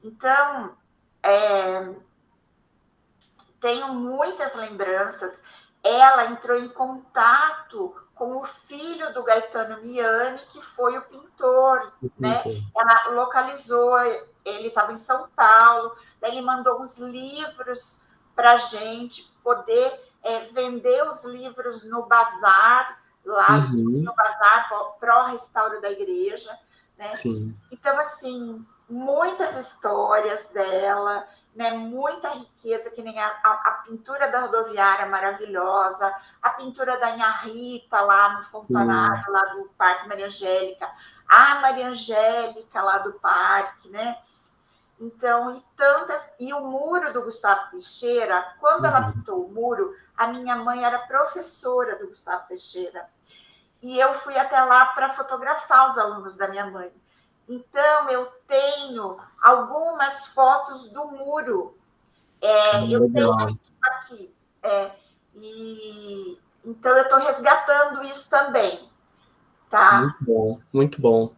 Speaker 2: Então, é, tenho muitas lembranças. Ela entrou em contato com o filho do Gaetano Miani, que foi o pintor, né?
Speaker 1: Muito.
Speaker 2: Ela localizou, ele estava em São Paulo, daí ele mandou uns livros para a gente poder vender os livros no bazar, lá tinha
Speaker 1: Uhum.
Speaker 2: o bazar pró-restauro da igreja, né?
Speaker 1: Sim,
Speaker 2: Então, assim, muitas histórias dela, né, muita riqueza, que nem a pintura da rodoviária maravilhosa, a pintura da Inha Rita lá no
Speaker 1: sim.
Speaker 2: Fontanário, lá do Parque Maria Angélica, a Maria Angélica lá do parque, né? Então, e tantas. E o muro do Gustavo Teixeira, quando ela
Speaker 1: Uhum.
Speaker 2: pintou o muro, a minha mãe era professora do Gustavo Teixeira. E eu fui até lá para fotografar os alunos da minha mãe. Então, eu tenho algumas fotos do muro. Eu tenho
Speaker 1: Legal.
Speaker 2: isso aqui. E então eu estou resgatando isso também, tá?
Speaker 1: Muito bom, muito bom.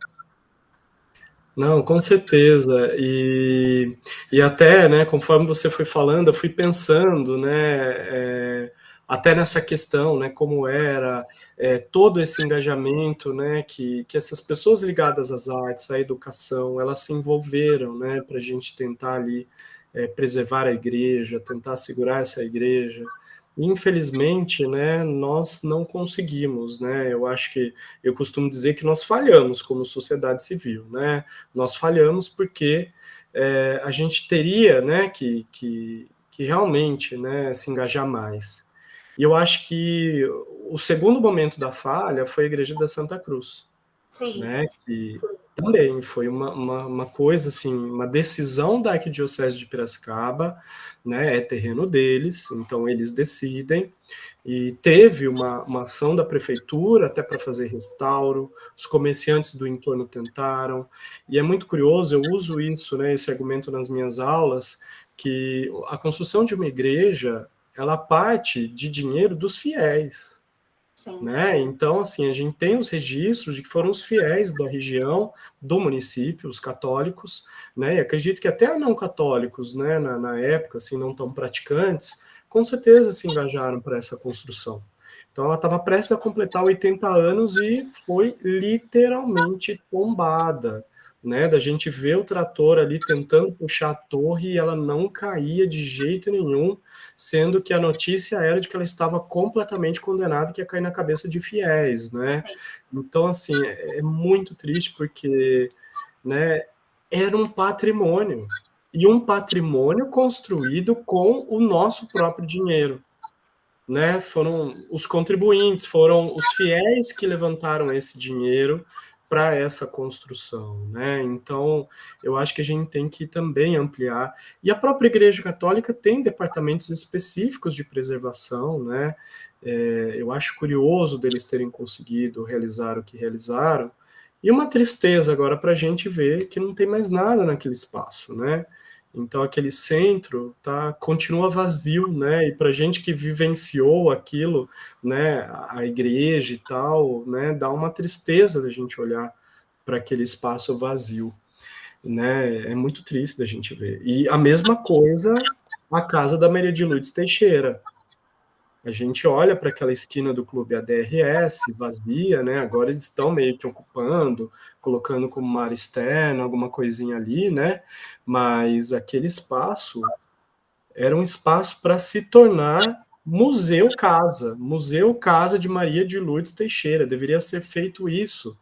Speaker 1: Não, com certeza. E até, né, conforme você foi falando, eu fui pensando, né, até nessa questão, né, como era todo esse engajamento, né, que essas pessoas ligadas às artes, à educação, elas se envolveram, né, para a gente tentar ali preservar a igreja, tentar segurar essa igreja. Infelizmente, né, nós não conseguimos, né? Eu acho que eu costumo dizer que nós falhamos como sociedade civil, né? Nós falhamos porque a gente teria, né, que realmente, né, se engajar mais. E eu acho que o segundo momento da falha foi a Igreja da Santa Cruz,
Speaker 2: Sim,
Speaker 1: né, que
Speaker 2: sim,
Speaker 1: também foi uma coisa, assim, uma decisão da Arquidiocese de Piracicaba, né, é terreno deles, então eles decidem, e teve uma ação da prefeitura até para fazer restauro, os comerciantes do entorno tentaram, e é muito curioso, eu uso isso, né, esse argumento nas minhas aulas, que a construção de uma igreja, ela parte de dinheiro dos fiéis,
Speaker 2: sim.
Speaker 1: né? Então, assim, a gente tem os registros de que foram os fiéis da região, do município, os católicos, né? E acredito que até não católicos, né, na época, assim, não tão praticantes, com certeza se engajaram para essa construção. Então, ela estava prestes a completar 80 anos e foi literalmente tombada, né? Da gente ver o trator ali tentando puxar a torre e ela não caía de jeito nenhum, sendo que a notícia era de que ela estava completamente condenada, que ia cair na cabeça de fiéis, né? Então, assim, é muito triste porque, né, era um patrimônio, e um patrimônio construído com o nosso próprio dinheiro, né? Foram os contribuintes, foram os fiéis que levantaram esse dinheiro para essa construção, né? Então, eu acho que a gente tem que também ampliar. E a própria Igreja Católica tem departamentos específicos de preservação, né? Eu acho curioso deles terem conseguido realizar o que realizaram. E uma tristeza agora para a gente ver que não tem mais nada naquele espaço, né? Então aquele centro continua vazio, né? E para gente que vivenciou aquilo, né, a igreja e tal, né, dá uma tristeza da gente olhar para aquele espaço vazio, né? É muito triste da gente ver. E a mesma coisa a casa da Maria de Lourdes Teixeira. A gente olha para aquela esquina do Clube ADRS, vazia, né? Agora eles estão meio que ocupando, colocando como uma área externa, alguma coisinha ali, né? Mas aquele espaço era um espaço para se tornar Museu Casa de Maria de Lourdes Teixeira. Deveria ser feito isso,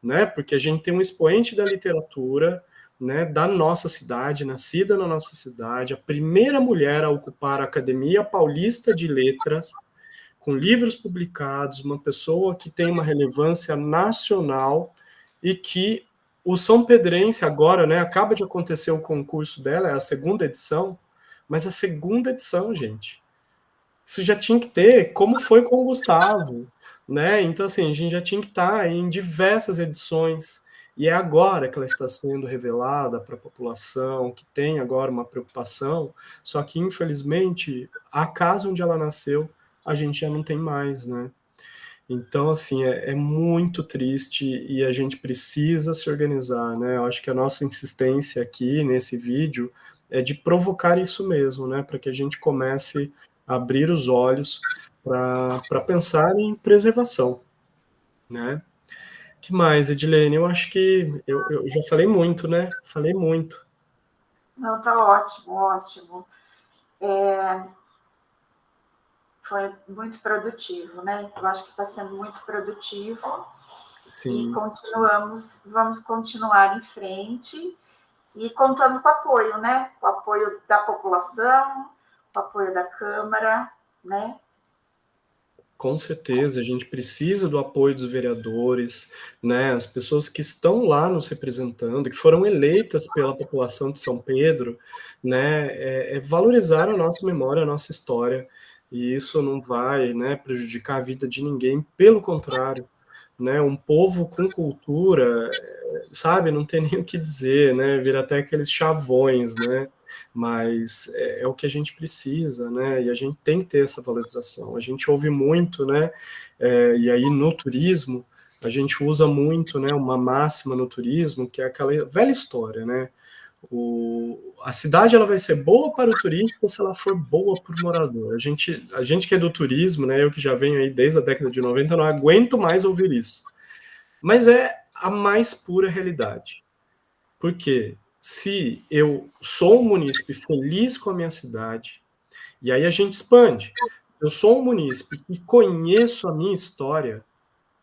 Speaker 1: né? Porque a gente tem um expoente da literatura, né, da nossa cidade, nascida na nossa cidade, a primeira mulher a ocupar a Academia Paulista de Letras, com livros publicados, uma pessoa que tem uma relevância nacional e que o São Pedrense agora, né, acaba de acontecer o concurso dela, é a segunda edição, mas a segunda edição, gente, isso já tinha que ter, como foi com o Gustavo, né? Então, assim, a gente já tinha que estar em diversas edições, e é agora que ela está sendo revelada para a população, que tem agora uma preocupação, só que, infelizmente, a casa onde ela nasceu, a gente já não tem mais, né? Então, assim, é muito triste e a gente precisa se organizar, né? Eu acho que a nossa insistência aqui nesse vídeo é de provocar isso mesmo, né? Para que a gente comece a abrir os olhos para pensar em preservação, né? Que mais, Edilene? Eu acho que eu já falei muito, né? Falei muito.
Speaker 2: Não, tá ótimo, ótimo. Foi muito produtivo, né? Eu acho que está sendo muito produtivo e
Speaker 1: Sim,
Speaker 2: vamos continuar em frente e contando com apoio, né? Com o apoio da população, com o apoio da Câmara, né?
Speaker 1: com certeza, a gente precisa do apoio dos vereadores, né, as pessoas que estão lá nos representando, que foram eleitas pela população de São Pedro, né, é valorizar a nossa memória, a nossa história, e isso não vai, né, prejudicar a vida de ninguém, pelo contrário, né, um povo com cultura, sabe, não tem nem o que dizer, né, vira até aqueles chavões, né, mas é o que a gente precisa, né, e a gente tem que ter essa valorização. A gente ouve muito, né, e aí no turismo, a gente usa muito, né, uma máxima no turismo, que é aquela velha história, né, a cidade ela vai ser boa para o turista se ela for boa para o morador. A gente que é do turismo, né, eu que já venho aí desde a década de 90, não aguento mais ouvir isso. Mas é a mais pura realidade. Porque se eu sou um munícipe feliz com a minha cidade, e aí a gente expande. Eu sou um munícipe e conheço a minha história,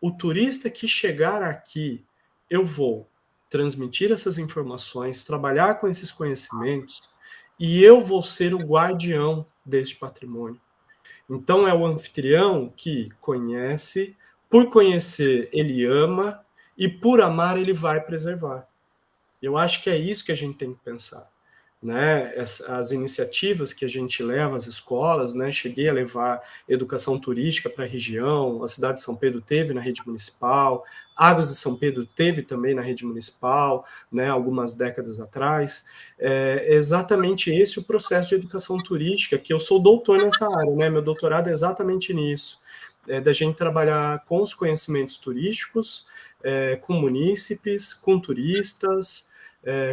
Speaker 1: o turista que chegar aqui, eu vou transmitir essas informações, trabalhar com esses conhecimentos, e eu vou ser o guardião deste patrimônio. Então é o anfitrião que conhece, por conhecer, ele ama, e por amar, ele vai preservar. Eu acho que é isso que a gente tem que pensar, né? As iniciativas que a gente leva às escolas, né? Cheguei a levar educação turística para a região, a cidade de São Pedro teve na rede municipal, Águas de São Pedro teve também na rede municipal, né? Algumas décadas atrás. É exatamente esse o processo de educação turística, que eu sou doutor nessa área, né? Meu doutorado é exatamente nisso, da gente trabalhar com os conhecimentos turísticos, com munícipes, com turistas,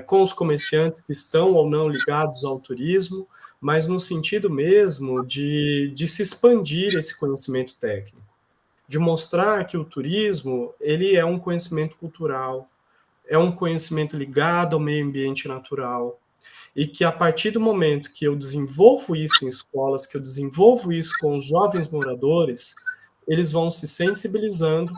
Speaker 1: com os comerciantes que estão ou não ligados ao turismo, mas no sentido mesmo de se expandir esse conhecimento técnico, de mostrar que o turismo ele é um conhecimento cultural, é um conhecimento ligado ao meio ambiente natural, e que a partir do momento que eu desenvolvo isso em escolas, que eu desenvolvo isso com os jovens moradores, eles vão se sensibilizando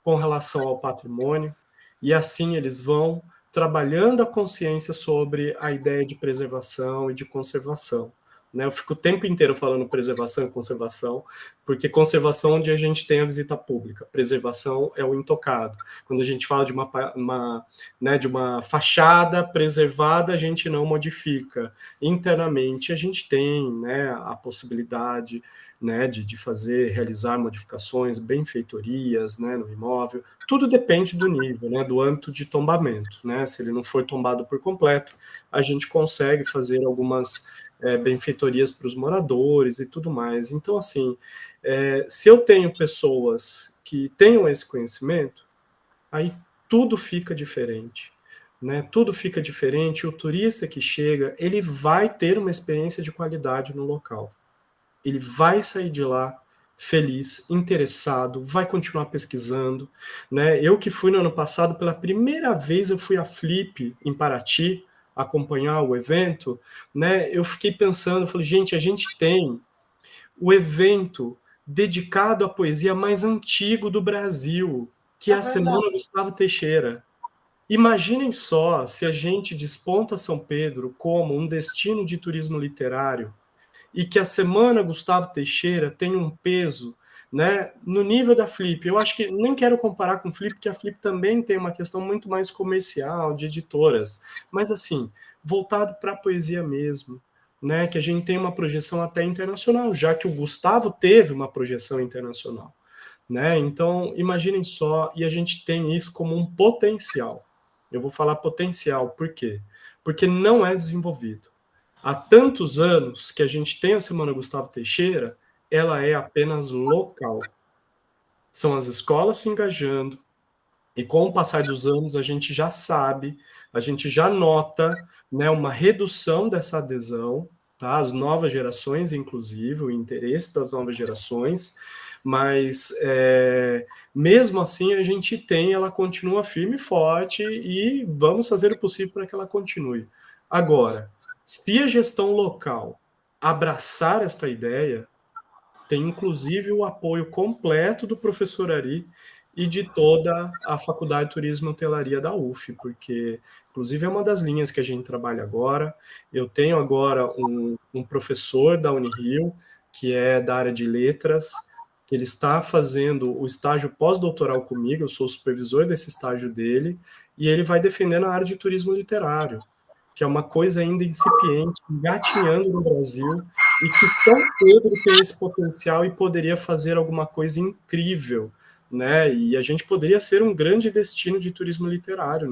Speaker 1: com relação ao patrimônio, e assim eles vão trabalhando a consciência sobre a ideia de preservação e de conservação. Né? Eu fico o tempo inteiro falando preservação e conservação, porque conservação é onde a gente tem a visita pública, preservação é o intocado. Quando a gente fala de uma fachada preservada, a gente não modifica. Internamente, a gente tem, né, a possibilidade, né, de fazer, realizar modificações, benfeitorias, né, no imóvel. Tudo depende do nível, né, do âmbito de tombamento, né? Se ele não for tombado por completo, a gente consegue fazer algumas benfeitorias para os moradores e tudo mais. Então, assim, se eu tenho pessoas que tenham esse conhecimento, aí tudo fica diferente. Né? Tudo fica diferente. O turista que chega, ele vai ter uma experiência de qualidade no local. Ele vai sair de lá feliz, interessado, vai continuar pesquisando, né? Eu que fui no ano passado, pela primeira vez eu fui à Flip em Paraty, acompanhar o evento, né, eu fiquei pensando, falei, gente, a gente tem o evento dedicado à poesia mais antigo do Brasil, que é a Semana Gustavo Teixeira. Imaginem só se a gente desponta São Pedro como um destino de turismo literário e que a Semana Gustavo Teixeira tem um peso, né, no nível da Flip. Eu acho que nem quero comparar com Flip, porque a Flip também tem uma questão muito mais comercial, de editoras, mas assim, voltado para a poesia mesmo, né, que a gente tem uma projeção até internacional, já que o Gustavo teve uma projeção internacional, né? Então, imaginem só, e a gente tem isso como um potencial. Eu vou falar potencial, por quê? Porque não é desenvolvido. Há tantos anos que a gente tem a Semana Gustavo Teixeira, ela é apenas local. São as escolas se engajando, e com o passar dos anos a gente já sabe, a gente já nota, né, uma redução dessa adesão, tá? As novas gerações, inclusive, o interesse das novas gerações, mas mesmo assim a gente tem, ela continua firme e forte e vamos fazer o possível para que ela continue. Agora, se a gestão local abraçar esta ideia, tem inclusive o apoio completo do professor Ari e de toda a Faculdade de Turismo e Hotelaria da UF, porque, inclusive, é uma das linhas que a gente trabalha agora. Eu tenho agora um professor da Unirio, que é da área de letras, que ele está fazendo o estágio pós-doutoral comigo, eu sou o supervisor desse estágio dele, e ele vai defender na área de turismo literário, que é uma coisa ainda incipiente, engatinhando no Brasil, e que São Pedro tem esse potencial e poderia fazer alguma coisa incrível, né? E a gente poderia ser um grande destino de turismo literário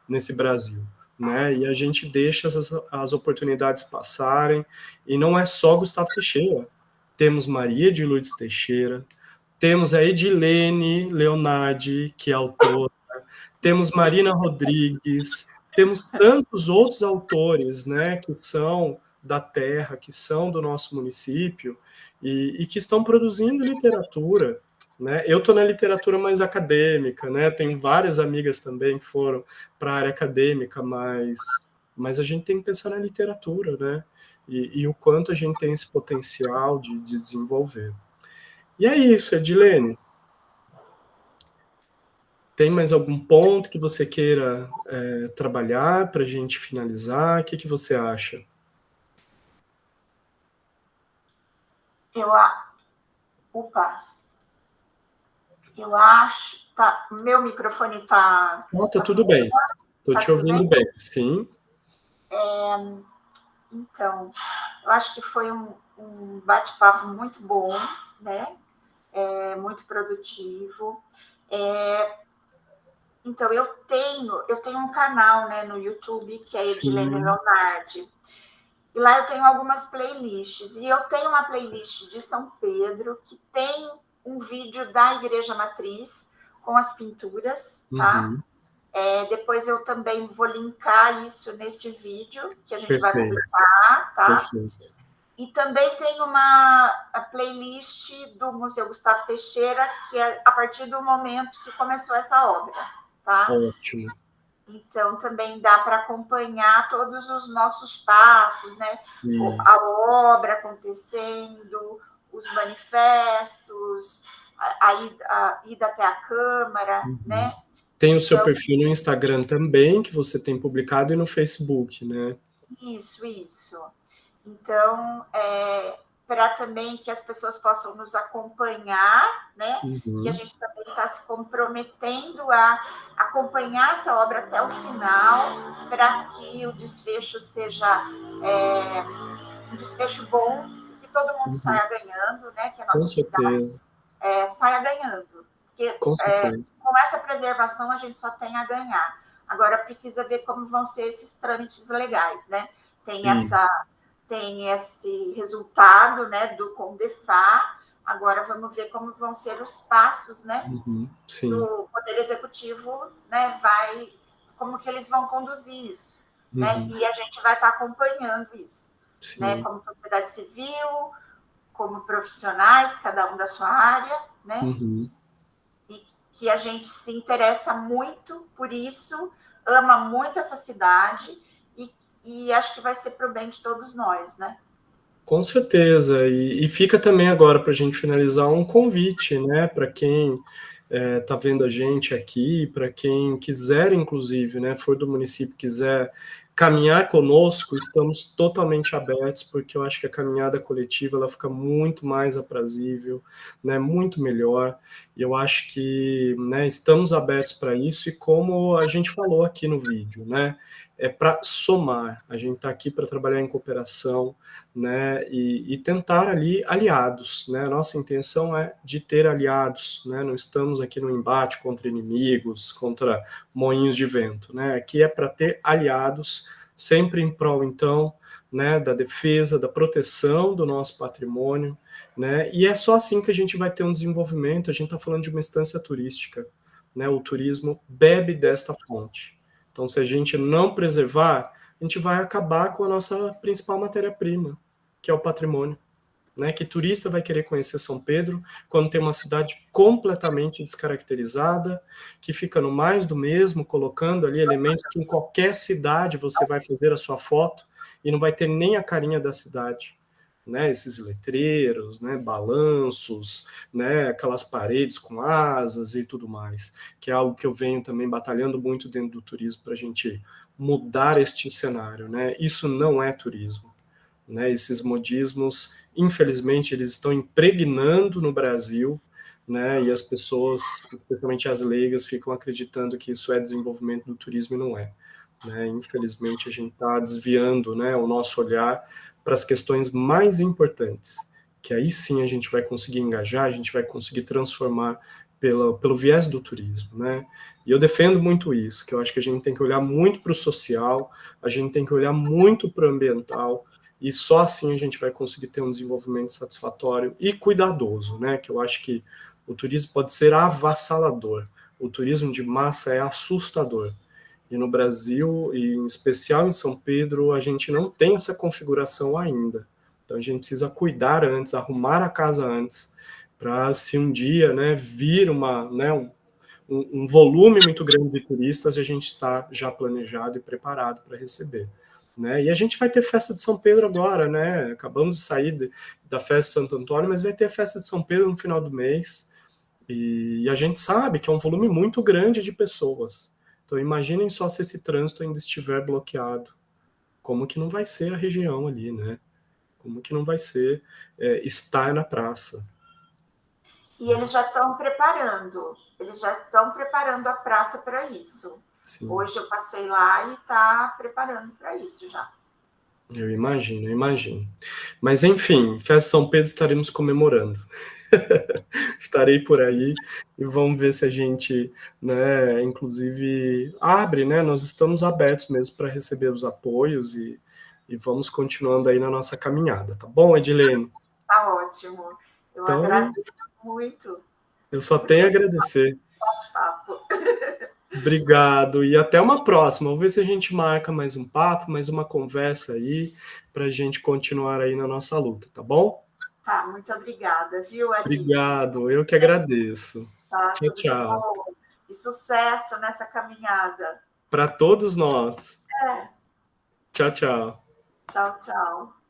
Speaker 1: nesse Brasil, né? E a gente deixa as oportunidades passarem, e não é só Gustavo Teixeira. Temos Maria de Lourdes Teixeira, temos a Edilene Leonardi, que é autora, temos Marina Rodrigues, temos tantos outros autores, né, que são da terra, que são do nosso município e que estão produzindo literatura, né? Eu estou na literatura mais acadêmica, né? Tenho várias amigas também que foram para a área acadêmica, mas a gente tem que pensar na literatura, né? E o quanto a gente tem esse potencial de desenvolver. E é isso, Edilene. Tem mais algum ponto que você queira trabalhar para a gente finalizar? O que você acha?
Speaker 2: Opa, eu acho. Tá, meu microfone está.
Speaker 1: Tá tudo bem. Estou
Speaker 2: Tá
Speaker 1: te
Speaker 2: tudo
Speaker 1: ouvindo
Speaker 2: bem?
Speaker 1: bem. Sim.
Speaker 2: Então, eu acho que foi um bate-papo muito bom, né? Muito produtivo. Então, eu tenho um canal, né, no YouTube, que é Edilene
Speaker 1: Sim.
Speaker 2: Leonardi. E lá eu tenho algumas playlists. E eu tenho uma playlist de São Pedro, que tem um vídeo da Igreja Matriz com as pinturas, tá?
Speaker 1: Uhum.
Speaker 2: Depois eu também vou linkar isso nesse vídeo que a gente vai
Speaker 1: Perfeito.
Speaker 2: publicar, tá?
Speaker 1: Perfeito.
Speaker 2: E também tem a playlist do Museu Gustavo Teixeira, que é a partir do momento que começou essa obra, tá?
Speaker 1: Ótimo.
Speaker 2: Então, também dá para acompanhar todos os nossos passos, né?
Speaker 1: Isso.
Speaker 2: A obra acontecendo, os manifestos, a ida até a Câmara,
Speaker 1: Uhum.
Speaker 2: né?
Speaker 1: Tem o seu
Speaker 2: Então,
Speaker 1: perfil no Instagram também, que você tem publicado, e no Facebook, né?
Speaker 2: isso. Então, para também que as pessoas possam nos acompanhar, né? Que a
Speaker 1: Uhum.
Speaker 2: gente também está se comprometendo a acompanhar essa obra até o final, para que o desfecho seja um desfecho bom, que todo mundo
Speaker 1: Uhum.
Speaker 2: saia ganhando, né? Que a
Speaker 1: Com
Speaker 2: nossa cidade
Speaker 1: certeza.
Speaker 2: saia ganhando. Porque
Speaker 1: Com certeza.
Speaker 2: com essa preservação a gente só tem a ganhar. Agora precisa ver como vão ser esses trâmites legais, né? Tem
Speaker 1: Isso.
Speaker 2: esse resultado, né, do Condefá. Agora vamos ver como vão ser os passos, né,
Speaker 1: Uhum. Sim.
Speaker 2: do Poder Executivo, né, como que eles vão conduzir isso, né?
Speaker 1: Uhum.
Speaker 2: E a gente vai estar acompanhando isso, né?
Speaker 1: Sim.
Speaker 2: Como sociedade civil, como profissionais, cada um da sua área, né?
Speaker 1: Uhum.
Speaker 2: E que a gente se interessa muito por isso, ama muito essa cidade e e acho que vai ser para o bem de todos nós, né?
Speaker 1: Com certeza, e fica também agora para a gente finalizar um convite, né, para quem está vendo a gente aqui, para quem quiser, inclusive, né, for do município, quiser caminhar conosco, estamos totalmente abertos, porque eu acho que a caminhada coletiva ela fica muito mais aprazível, né, muito melhor, e eu acho que, né, estamos abertos para isso, e como a gente falou aqui no vídeo, né, é para somar, a gente está aqui para trabalhar em cooperação, né, e tentar ali aliados, né, a nossa intenção é de ter aliados, né, não estamos aqui no embate contra inimigos, contra moinhos de vento, né, aqui é para ter aliados, sempre em prol, então, né, da defesa, da proteção do nosso patrimônio, né, e é só assim que a gente vai ter um desenvolvimento, a gente está falando de uma instância turística, né, o turismo bebe desta fonte, então se a gente não preservar, a gente vai acabar com a nossa principal matéria-prima, que é o patrimônio, né? Que turista vai querer conhecer São Pedro quando tem uma cidade completamente descaracterizada, que fica no mais do mesmo, colocando ali elementos que em qualquer cidade você vai fazer a sua foto e não vai ter nem a carinha da cidade. Né, esses letreiros, né, balanços, né, aquelas paredes com asas e tudo mais, que é algo que eu venho também batalhando muito dentro do turismo para a gente mudar este cenário, né? Isso não é turismo. Né, esses modismos, infelizmente, eles estão impregnando no Brasil, né, e as pessoas, especialmente as leigas, ficam acreditando que isso é desenvolvimento do turismo e não é. Né, infelizmente, a gente está desviando, né, o nosso olhar para as questões mais importantes, que aí sim a gente vai conseguir engajar, a gente vai conseguir transformar pelo viés do turismo, né? E eu defendo muito isso, que eu acho que a gente tem que olhar muito para o social, a gente tem que olhar muito para o ambiental, e só assim a gente vai conseguir ter um desenvolvimento satisfatório e cuidadoso, né? Que eu acho que o turismo pode ser avassalador, o turismo de massa é assustador. E no Brasil, e em especial em São Pedro, a gente não tem essa configuração ainda. Então a gente precisa cuidar antes, arrumar a casa antes, para se um dia, né, vir um volume muito grande de turistas, a gente está já planejado e preparado para receber. Né? E a gente vai ter festa de São Pedro agora, né? Acabamos de sair da festa de Santo Antônio, mas vai ter festa de São Pedro no final do mês. E a gente sabe que é um volume muito grande de pessoas. Então imaginem só se esse trânsito ainda estiver bloqueado. Como que não vai ser a região ali, né? Como que não vai ser estar na praça.
Speaker 2: E eles já estão preparando a praça para isso.
Speaker 1: Sim.
Speaker 2: Hoje eu passei lá e está preparando para isso já.
Speaker 1: Eu imagino. Mas enfim, Festa São Pedro estaremos comemorando. Estarei por aí e vamos ver se a gente, né, inclusive abre, né? Nós estamos abertos mesmo para receber os apoios e vamos continuando aí na nossa caminhada, tá bom, Edilene?
Speaker 2: Tá ótimo. Eu
Speaker 1: Então,
Speaker 2: agradeço muito.
Speaker 1: eu só tenho a agradecer.
Speaker 2: Papo.
Speaker 1: Obrigado e até uma próxima. Vamos ver se a gente marca mais um papo, mais uma conversa aí, para a gente continuar aí na nossa luta, tá bom?
Speaker 2: Tá, muito obrigada, viu, Ari?
Speaker 1: Obrigado, eu que agradeço.
Speaker 2: Tá,
Speaker 1: Tchau,
Speaker 2: tudo de
Speaker 1: tchau.
Speaker 2: bom. E sucesso nessa caminhada.
Speaker 1: Para todos nós.
Speaker 2: É.
Speaker 1: Tchau, tchau.
Speaker 2: Tchau, tchau.